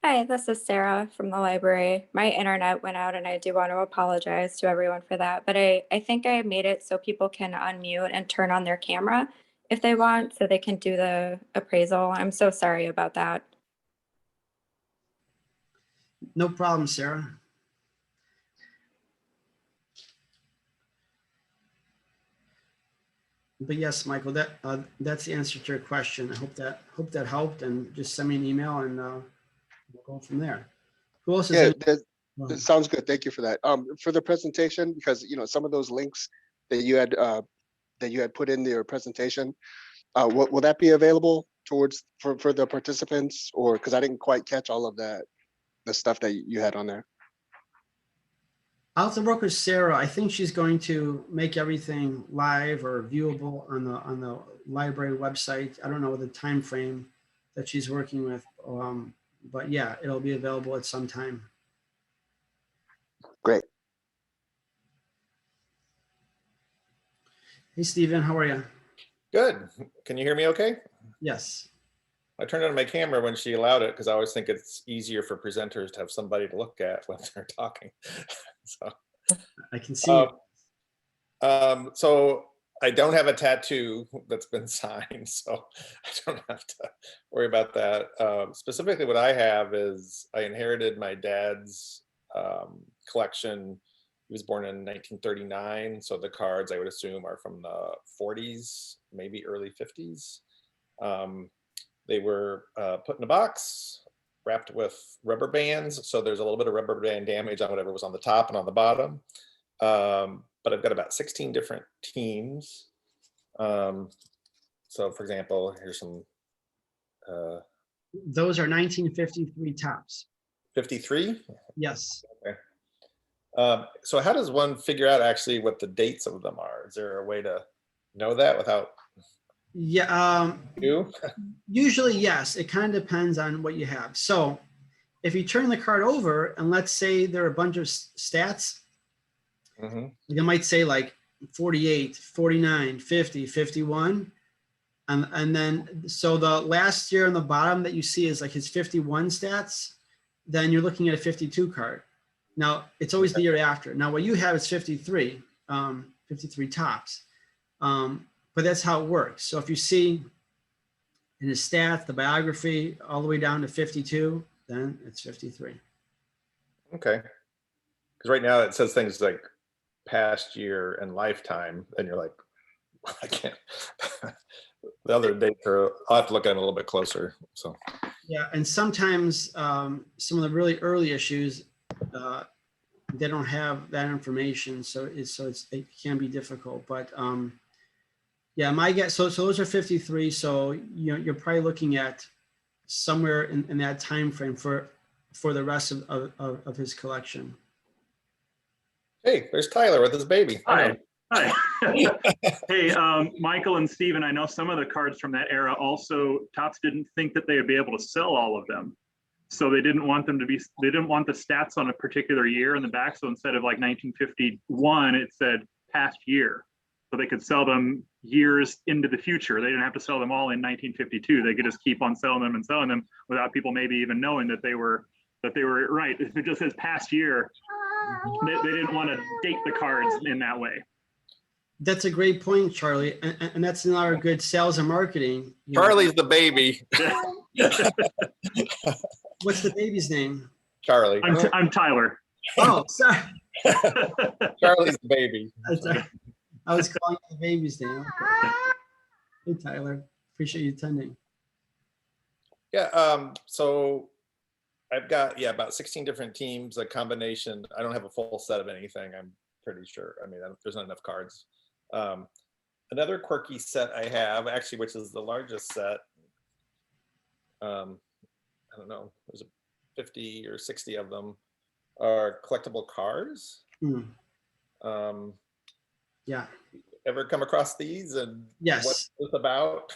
Hi, this is Sarah from the library. My internet went out and I do want to apologize to everyone for that, but I think I made it so people can unmute and turn on their camera if they want, so they can do the appraisal. I'm so sorry about that. No problem, Sarah. But yes, Michael, that's the answer to your question. I hope that helped, and just send me an email and we'll go from there. Who else is That sounds good. Thank you for that. For the presentation, because some of those links that you had put in your presentation, will that be available for the participants, or because I didn't quite catch all of that, the stuff that you had on there? I'll have to work with Sarah. I think she's going to make everything live or viewable on the library website. I don't know the time frame that she's working with, but yeah, it'll be available at some time. Great. Hey, Stephen, how are you? Good. Can you hear me okay? Yes. I turned on my camera when she allowed it because I always think it's easier for presenters to have somebody to look at when they're talking. So I can see it. So I don't have a tattoo that's been signed, so I don't have to worry about that. Specifically, what I have is I inherited my dad's collection. He was born in 1939, so the cards I would assume are from the 40s, maybe early 50s. They were put in a box, wrapped with rubber bands, so there's a little bit of rubber band damage on whatever was on the top and on the bottom. But I've got about 16 different teams. So for example, here's some. Those are 1953 tops. 53? Yes. Okay. So how does one figure out actually what the dates of them are? Is there a way to know that without? Yeah. Usually, yes. It kind of depends on what you have. So if you turn the card over and let's say there are a bunch of stats, you might say like 48, 49, 50, 51. And then, so the last year on the bottom that you see is like his 51 stats, then you're looking at a 52 card. Now, it's always the year after. Now, what you have is 53, 53 tops. But that's how it works. So if you see in his stats, the biography, all the way down to 52, then it's 53. Okay. Because right now it says things like past year and lifetime, and you're like, I can't. The other dates are, I'll have to look at it a little bit closer. So Yeah, and sometimes some of the really early issues, they don't have that information, so it can be difficult. But yeah, my guess. So those are 53. So you're probably looking at somewhere in that time frame for the rest of his collection. hey, there's Tyler with his baby. Hi. Hi. Hey, Michael and Steven, I know some of the cards from that era also, Topps didn't think that they would be able to sell all of them. So they didn't want them to be, they didn't want the stats on a particular year in the back. So instead of like 1951, it said past year. So they could sell them years into the future. They didn't have to sell them all in 1952. They could just keep on selling them without people maybe even knowing that they were right. If it just says past year, they didn't want to date the cards in that way. That's a great point, Charlie, and that's another good sales and marketing. Charlie's the baby. What's the baby's name? Charlie. I'm Tyler. Oh, sorry. Charlie's the baby. I was calling the baby's name. Okay. Hey, Tyler. Appreciate you attending. Yeah. So I've got about 16 different teams. A combination. I don't have a full set of anything. I'm pretty sure. I mean, there's not enough cards. Another quirky set I have, actually, which is the largest set. I don't know. There's 50 or 60 of them. Are collectible cars. Yeah. Ever come across these, and yes, what's this about?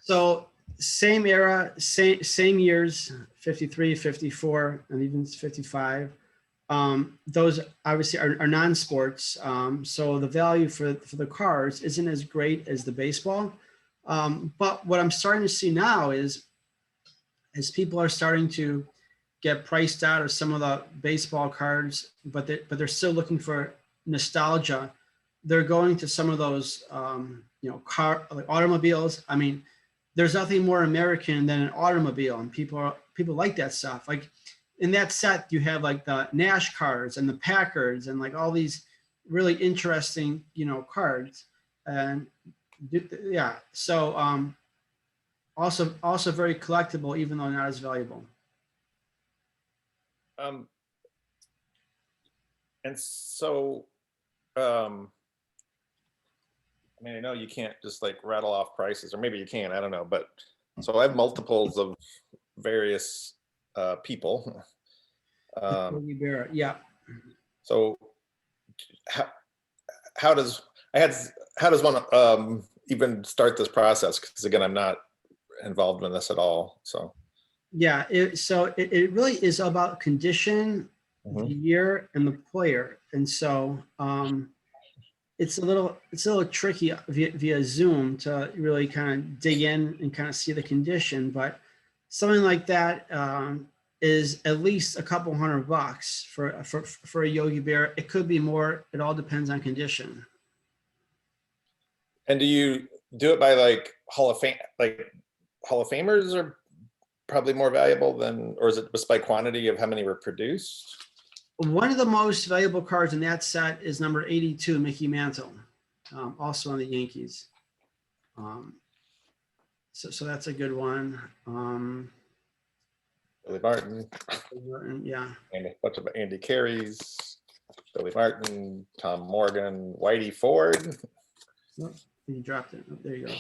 So same era, same years, 53, 54, and even 55. Those obviously are non-sports. So the value for the cars isn't as great as the baseball. But what I'm starting to see now is, as people are starting to get priced out of some of the baseball cards, but they're still looking for nostalgia, they're going to some of those, car, like automobiles. I mean, there's nothing more American than an automobile, and people like that stuff. Like in that set, you have like the Nash cars and the Packards and like all these really interesting, cards. And yeah, so also very collectible, even though not as valuable. And so, I mean, I know you can't just like rattle off prices, or maybe you can, I don't know. But so I have multiples of various people. Yeah. So how does one even start this process? Because again, I'm not involved in this at all. So yeah, it really is about condition, the year, and the player. And so it's a little tricky via Zoom to really kind of dig in and kind of see the condition, but something like that is at least a couple $100 for a Yogi Bear. It could be more. It all depends on condition. And do you do it by like Hall of Fame? Like Hall of Famers are probably more valuable than, or is it just by quantity of how many were produced? One of the most valuable cards in that set is number 82, Mickey Mantle, also on the Yankees. So that's a good one. Billy Martin. Yeah. And a bunch of Andy Carey's, Billy Martin, Tom Morgan, Whitey Ford. Oh, you dropped it. Oh, there you go.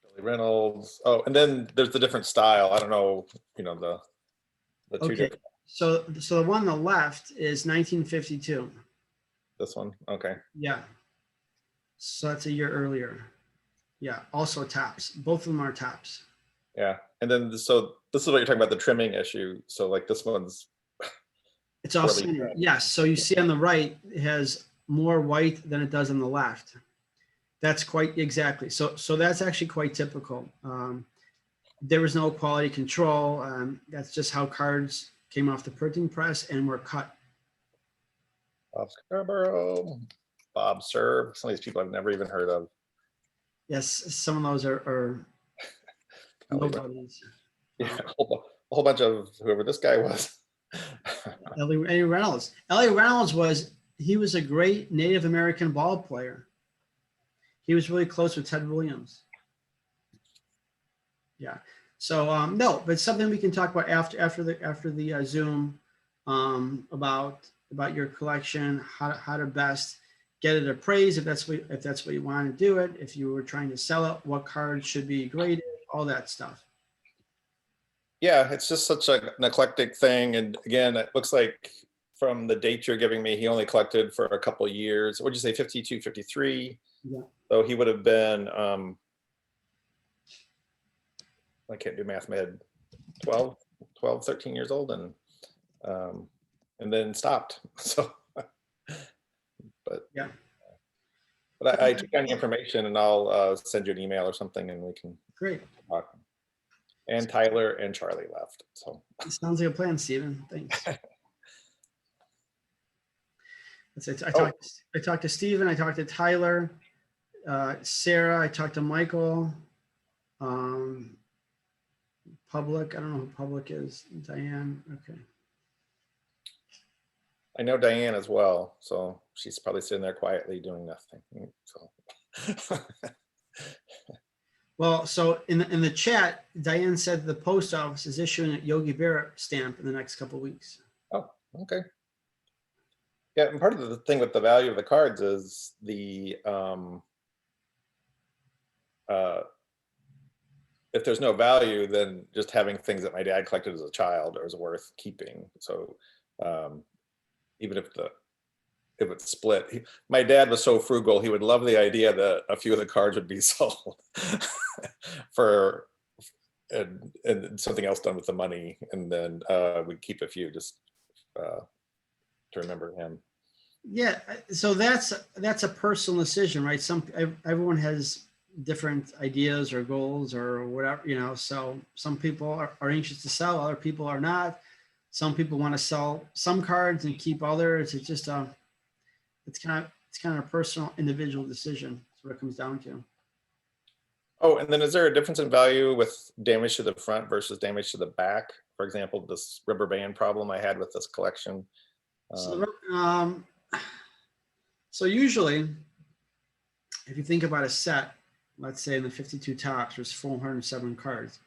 Billy Reynolds. Oh, and then there's the different style. I don't know, the two Okay. different. So the one on the left is 1952. This one, okay. Yeah. So that's a year earlier. Yeah. Also tops. Both of them are tops. Yeah, and then so this is what you're talking about, the trimming issue. So like this one's. It's all center. Yes. So you see on the right, it has more white than it does on the left. That's quite exactly. So that's actually quite typical. There was no quality control. That's just how cards came off the printing press and were cut. Bob Scarborough, Bob Serve. Some of these people I've never even heard of. Yes, some of those are nobodies. Yeah, a whole bunch of whoever this guy was. Ellie Reynolds. Ellie Reynolds was a great Native American ball player. He was really close with Ted Williams. Yeah. So no, but something we can talk about after the Zoom about your collection, how to best get it appraised if that's what you want to do it. If you were trying to sell it, what cards should be graded, all that stuff. Yeah, it's just such an eclectic thing. And again, it looks like from the date you're giving me, he only collected for a couple of years. What'd you say, 52, 53? Yeah. So he would have been, I can't do math, mid 12, 13 years old, and then stopped. So, but yeah. But I took down the information, and I'll send you an email or something, and we can Great. talk. And Tyler and Charlie left. So it sounds like a plan, Stephen. Thanks. That's it. I talked to Stephen. I talked to Tyler, Sarah. I talked to Michael. Public. I don't know who Public is. Diane. Okay. I know Diane as well, so she's probably sitting there quietly doing nothing. So. Well, so in the chat, Diane said the post office is issuing a Yogi Berra stamp in the next couple of weeks. Oh, okay. Yeah, and part of the thing with the value of the cards is the if there's no value, then just having things that my dad collected as a child is worth keeping. So even if it's split, my dad was so frugal, he would love the idea that a few of the cards would be sold for and something else done with the money, and then we'd keep a few just to remember him. Yeah, so that's a personal decision, right? Everyone has different ideas or goals or whatever, you know. So some people are anxious to sell, other people are not. Some people want to sell some cards and keep others. It's just it's kind of a personal, individual decision. That's what it comes down to. Oh, and then is there a difference in value with damage to the front versus damage to the back? For example, this rubber band problem I had with this collection. So usually, if you think about a set, let's say in the 52 tops, there's 407 cards.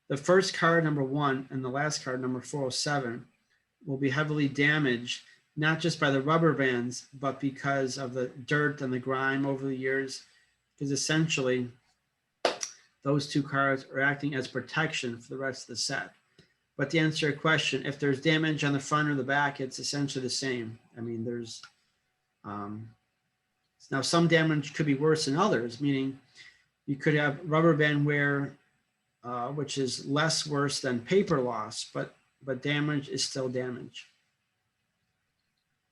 The first card, number 1, and the last card, number 407, will be heavily damaged, not just by the rubber bands, but because of the dirt and the grime over the years, because essentially those two cards are acting as protection for the rest of the set. But to answer your question, if there's damage on the front or the back, it's essentially the same. I mean, there's now some damage could be worse than others, meaning you could have rubber band wear, which is less worse than paper loss, but damage is still damage.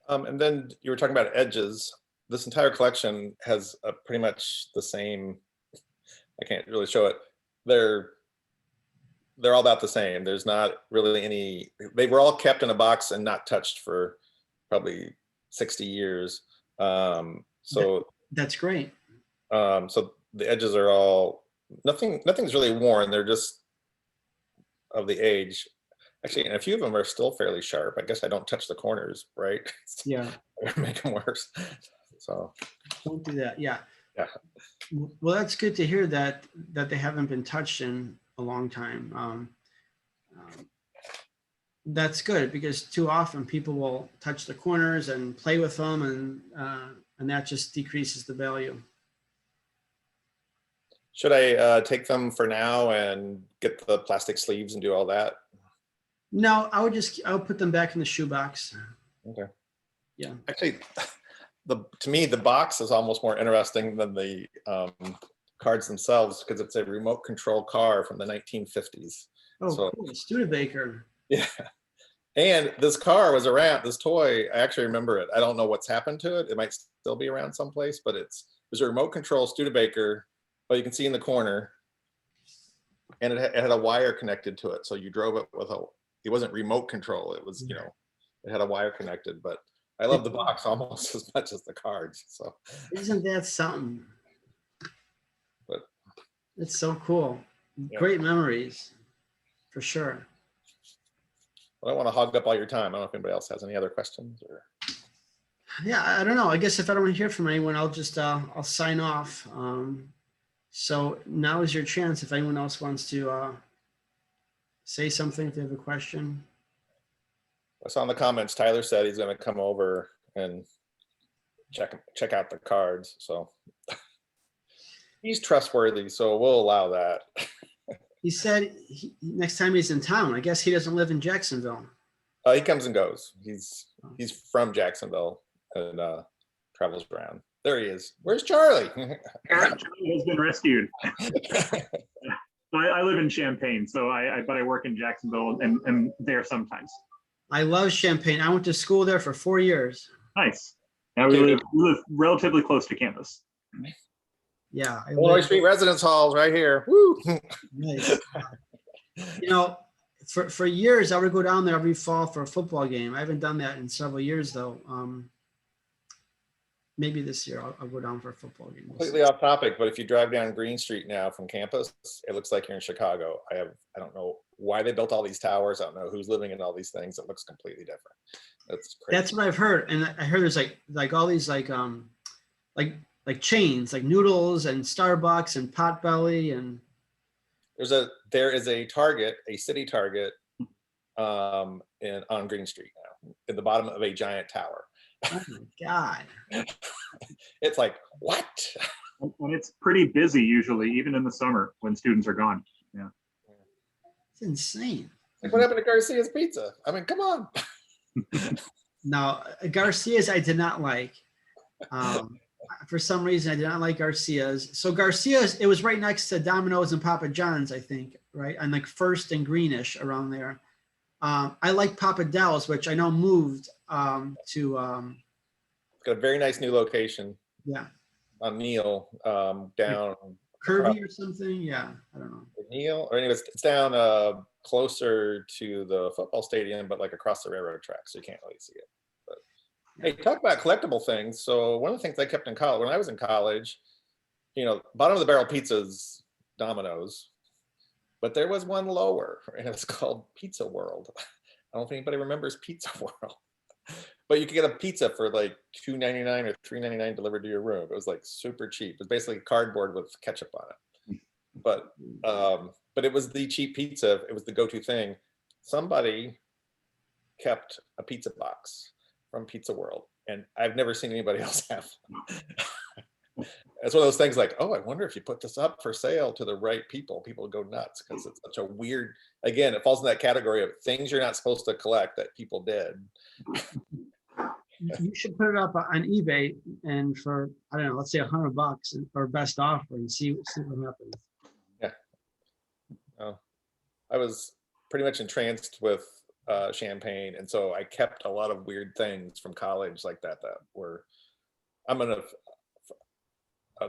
And then you were talking about edges. This entire collection has pretty much the same. I can't really show it. They're all about the same. There's not really any. They were all kept in a box and not touched for probably 60 years. So that's great. So the edges are all nothing's really worn. They're just of the age. Actually, and a few of them are still fairly sharp. I guess I don't touch the corners, right? Yeah. Make them worse. So don't do that. Yeah. Yeah. Well, that's good to hear that they haven't been touched in a long time. That's good, because too often people will touch the corners and play with them, and that just decreases the value. Should I take them for now and get the plastic sleeves and do all that? No, I would put them back in the shoebox. Okay. Yeah. Actually, to me, the box is almost more interesting than the cards themselves, because it's a remote control car from the 1950s. Oh, so, cool. Studebaker. Yeah. And this car was around, this toy, I actually remember it. I don't know what's happened to it. It might still be around someplace, but it was a remote control Studebaker. Well, you can see in the corner, and it had a wire connected to it. So you drove it with it wasn't remote control. It was, you know, it had a wire connected, but I love the box almost as much as the cards. So isn't that something? But it's so cool. Yeah. Great memories, for sure. I don't want to hog up all your time. I don't know if anybody else has any other questions or. Yeah, I don't know. I guess if I don't hear from anyone, I'll just, I'll sign off. So now is your chance if anyone else wants to say something, if they have a question. I saw in the comments, Tyler said he's going to come over and check out the cards. So he's trustworthy, so we'll allow that. He said next time he's in town. I guess he doesn't live in Jacksonville. He comes and goes. He's from Jacksonville and travels around. There he is. Where's Charlie? Charlie has been rescued. I live in Champaign, so but I work in Jacksonville and there sometimes. I love Champaign. I went to school there for 4 years. Nice. Yeah, we live relatively close to campus. Yeah. Illinois Street Residence Halls right here. Woo! Nice. You know, for years, I would go down there every fall for a football game. I haven't done that in several years, though. Maybe this year I'll go down for a football game. Completely off topic, but if you drive down Green Street now from campus, it looks like you're in Chicago. I don't know why they built all these towers. I don't know who's living in all these things. It looks completely different. That's crazy. That's what I've heard, and I heard there's like all these like chains like Noodles and Starbucks and Potbelly and. There is a Target, a city Target, on Green Street now, in the bottom of a giant tower. Oh my God. It's like, what? And it's pretty busy usually, even in the summer when students are gone. Yeah. It's insane. Like, what happened to Garcia's Pizza? I mean, come on. Now, Garcia's I did not like. For some reason, I did not like Garcia's. So Garcia's, it was right next to Domino's and Papa John's, I think, right? On like First and Greenish around there. I like Papa Del's, which I know moved to. It's got a very nice new location. Yeah. On Neal, down. Kirby or something. Yeah, I don't know. Neal, or anyways, it's down closer to the football stadium, but like across the railroad track, so you can't really see it. But hey, talk about collectible things. So one of the things I kept in college, when I was in college, bottom of the barrel pizzas, Domino's, but there was one lower, and it was called Pizza World. I don't know if anybody remembers Pizza World, but you could get a pizza for like $2.99 or $3.99 delivered to your room. It was like super cheap. It was basically cardboard with ketchup on it. But it was the cheap pizza. It was the go-to thing. Somebody kept a pizza box from Pizza World, and I've never seen anybody else have one. It's one of those things like, oh, I wonder if you put this up for sale to the right people, people go nuts because it's such a weird, again, it falls in that category of things you're not supposed to collect that people did. You should put it up on eBay and for, I don't know, let's say $100 or best offer and see what happens. Yeah. I was pretty much entranced with Champagne. And so I kept a lot of weird things from college like that were,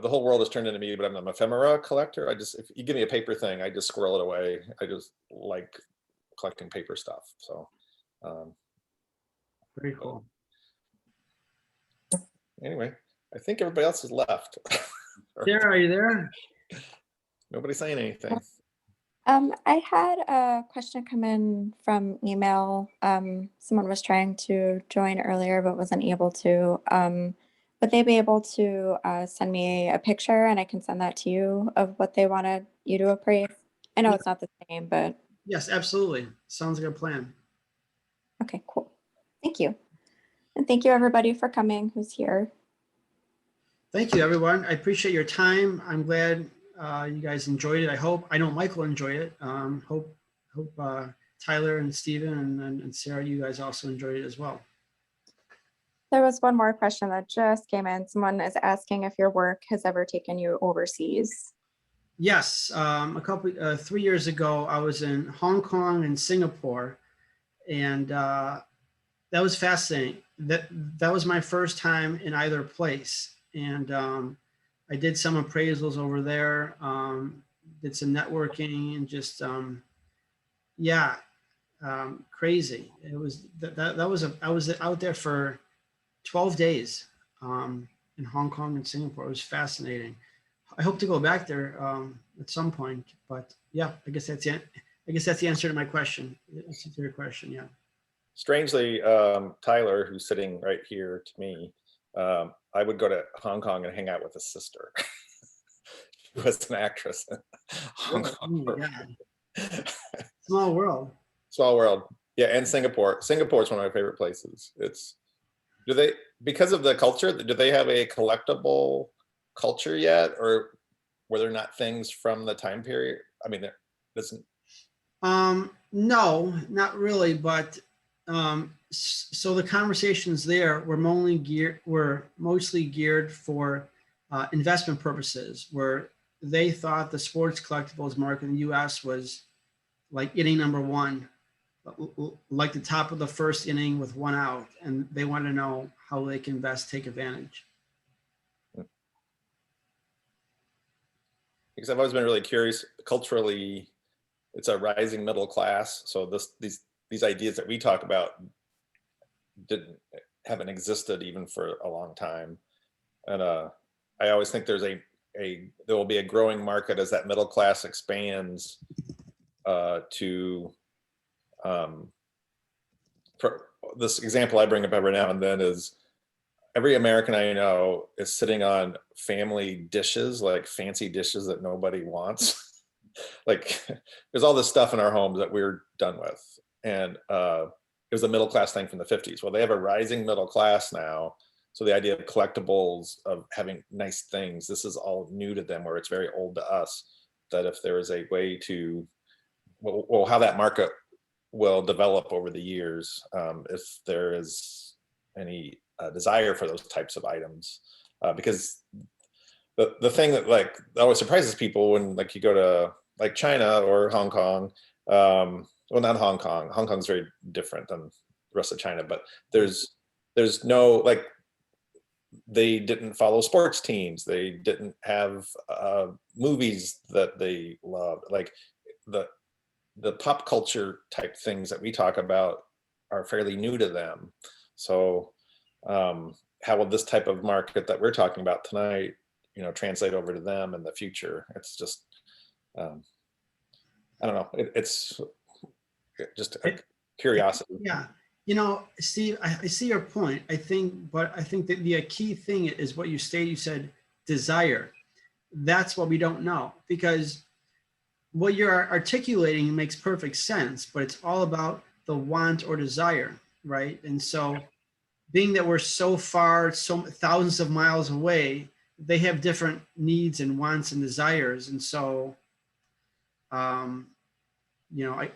the whole world has turned into me, but I'm an ephemera collector. If you give me a paper thing, I just squirrel it away. I just like collecting paper stuff. So. Very cool. Anyway, I think everybody else has left. Sarah, are you there? Nobody's saying anything. I had a question come in from email. Someone was trying to join earlier but wasn't able to. Would they be able to send me a picture and I can send that to you of what they wanted you to appraise? I know it's not the same, but. Yes, absolutely. Sounds like a plan. Okay, cool. Thank you. And thank you everybody for coming who's here. Thank you, everyone. I appreciate your time. I'm glad you guys enjoyed it. I know Michael enjoyed it. Hope Tyler and Stephen and Sarah, you guys also enjoyed it as well. There was one more question that just came in. Someone is asking if your work has ever taken you overseas. Yes, 3 years ago, I was in Hong Kong and Singapore, and that was fascinating. That was my first time in either place, and I did some appraisals over there, did some networking, and just crazy. It was I was out there for 12 days in Hong Kong and Singapore. It was fascinating. I hope to go back there at some point, but yeah, I guess that's the answer to my question. To your question, yeah. strangely, Tyler, who's sitting right here to me, I would go to Hong Kong and hang out with his sister. She was an actress in Hong Oh Kong. my God. Small world. Small world. Yeah, and Singapore. Singapore is one of my favorite places. Do they, because of the culture, do they have a collectible culture yet? Or were there not things from the time period? I mean, there doesn't. No, not really, but so the conversations there were mostly geared for investment purposes, where they thought the sports collectibles market in the US was like inning number one, like the top of the first inning with one out, and they want to know how they can best take advantage. Because I've always been really curious culturally. It's a rising middle class, so these ideas that we talk about haven't existed even for a long time, and I always think there will be a growing market as that middle class expands to this example I bring up every now and then is every American I know is sitting on family dishes, like fancy dishes that nobody wants. Like there's all this stuff in our homes that we're done with. And it was a middle class thing from the 50s. Well, they have a rising middle class now. So the idea of collectibles, of having nice things, this is all new to them, where it's very old to us. That if there is a way to, well, how that market will develop over the years, if there is any desire for those types of items. Because the thing that like always surprises people when like you go to like China or Hong Kong, well, not Hong Kong. Hong Kong's very different than the rest of China, but there's no, like, they didn't follow sports teams. They didn't have movies that they loved. Like the pop culture type things that we talk about are fairly new to them. So how will this type of market that we're talking about tonight, translate over to them in the future? It's just, I don't know. It's just a curiosity. Yeah. Steve, I see your point. I think that the key thing is what you stated. You said desire. That's what we don't know, because what you're articulating makes perfect sense, but it's all about the want or desire, right? And so being that we're so far, so thousands of miles away, they have different needs and wants and desires. And so, I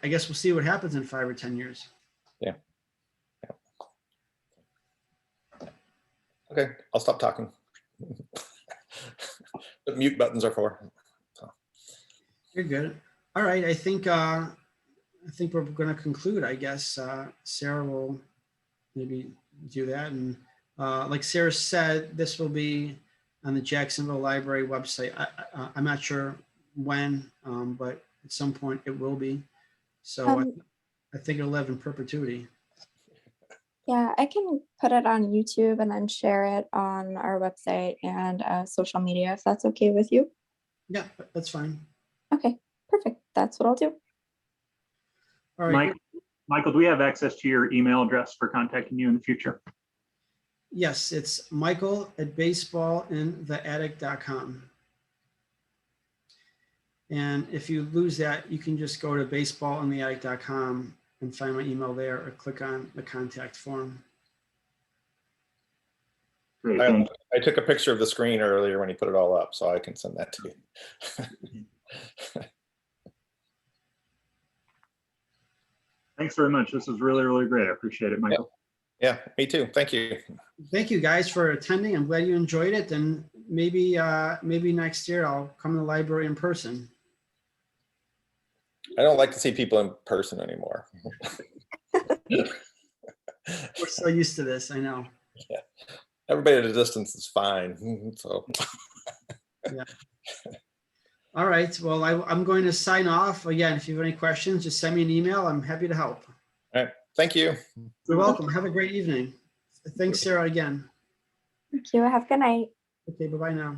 guess we'll see what happens in 5 or 10 years. Yeah. Okay, I'll stop talking. The mute buttons are for. So. You're good. All right, I think we're going to conclude. I guess Sarah will maybe do that, and like Sarah said, this will be on the Jacksonville Library website. I'm not sure when, but at some point it will be. So I think it'll live in perpetuity. Yeah, I can put it on YouTube and then share it on our website and social media, if that's okay with you. Yeah, that's fine. Okay, perfect. That's what I'll do. All right. Michael, do we have access to your email address for contacting you in the future? Yes, it's michael@baseballintheattic.com. And if you lose that, you can just go to baseballintheattic.com and find my email there, or click on the contact form. Great, I took a picture of the screen earlier when he put it all up, so I can send that to you. Thanks very much. This is really, really great. I appreciate it, Michael. Yeah, me too. Thank you. Thank you guys for attending. I'm glad you enjoyed it. And maybe next year I'll come to the library in person. I don't like to see people in person anymore. We're so used to this, I know. Yeah. Everybody at a distance is fine. So. Yeah. All right. Well, I'm going to sign off. Again, if you have any questions, just send me an email. I'm happy to help. All right. Thank you. You're welcome. Have a great evening. Thanks, Sarah, again. Thank you. Have a good night. Okay, bye-bye now.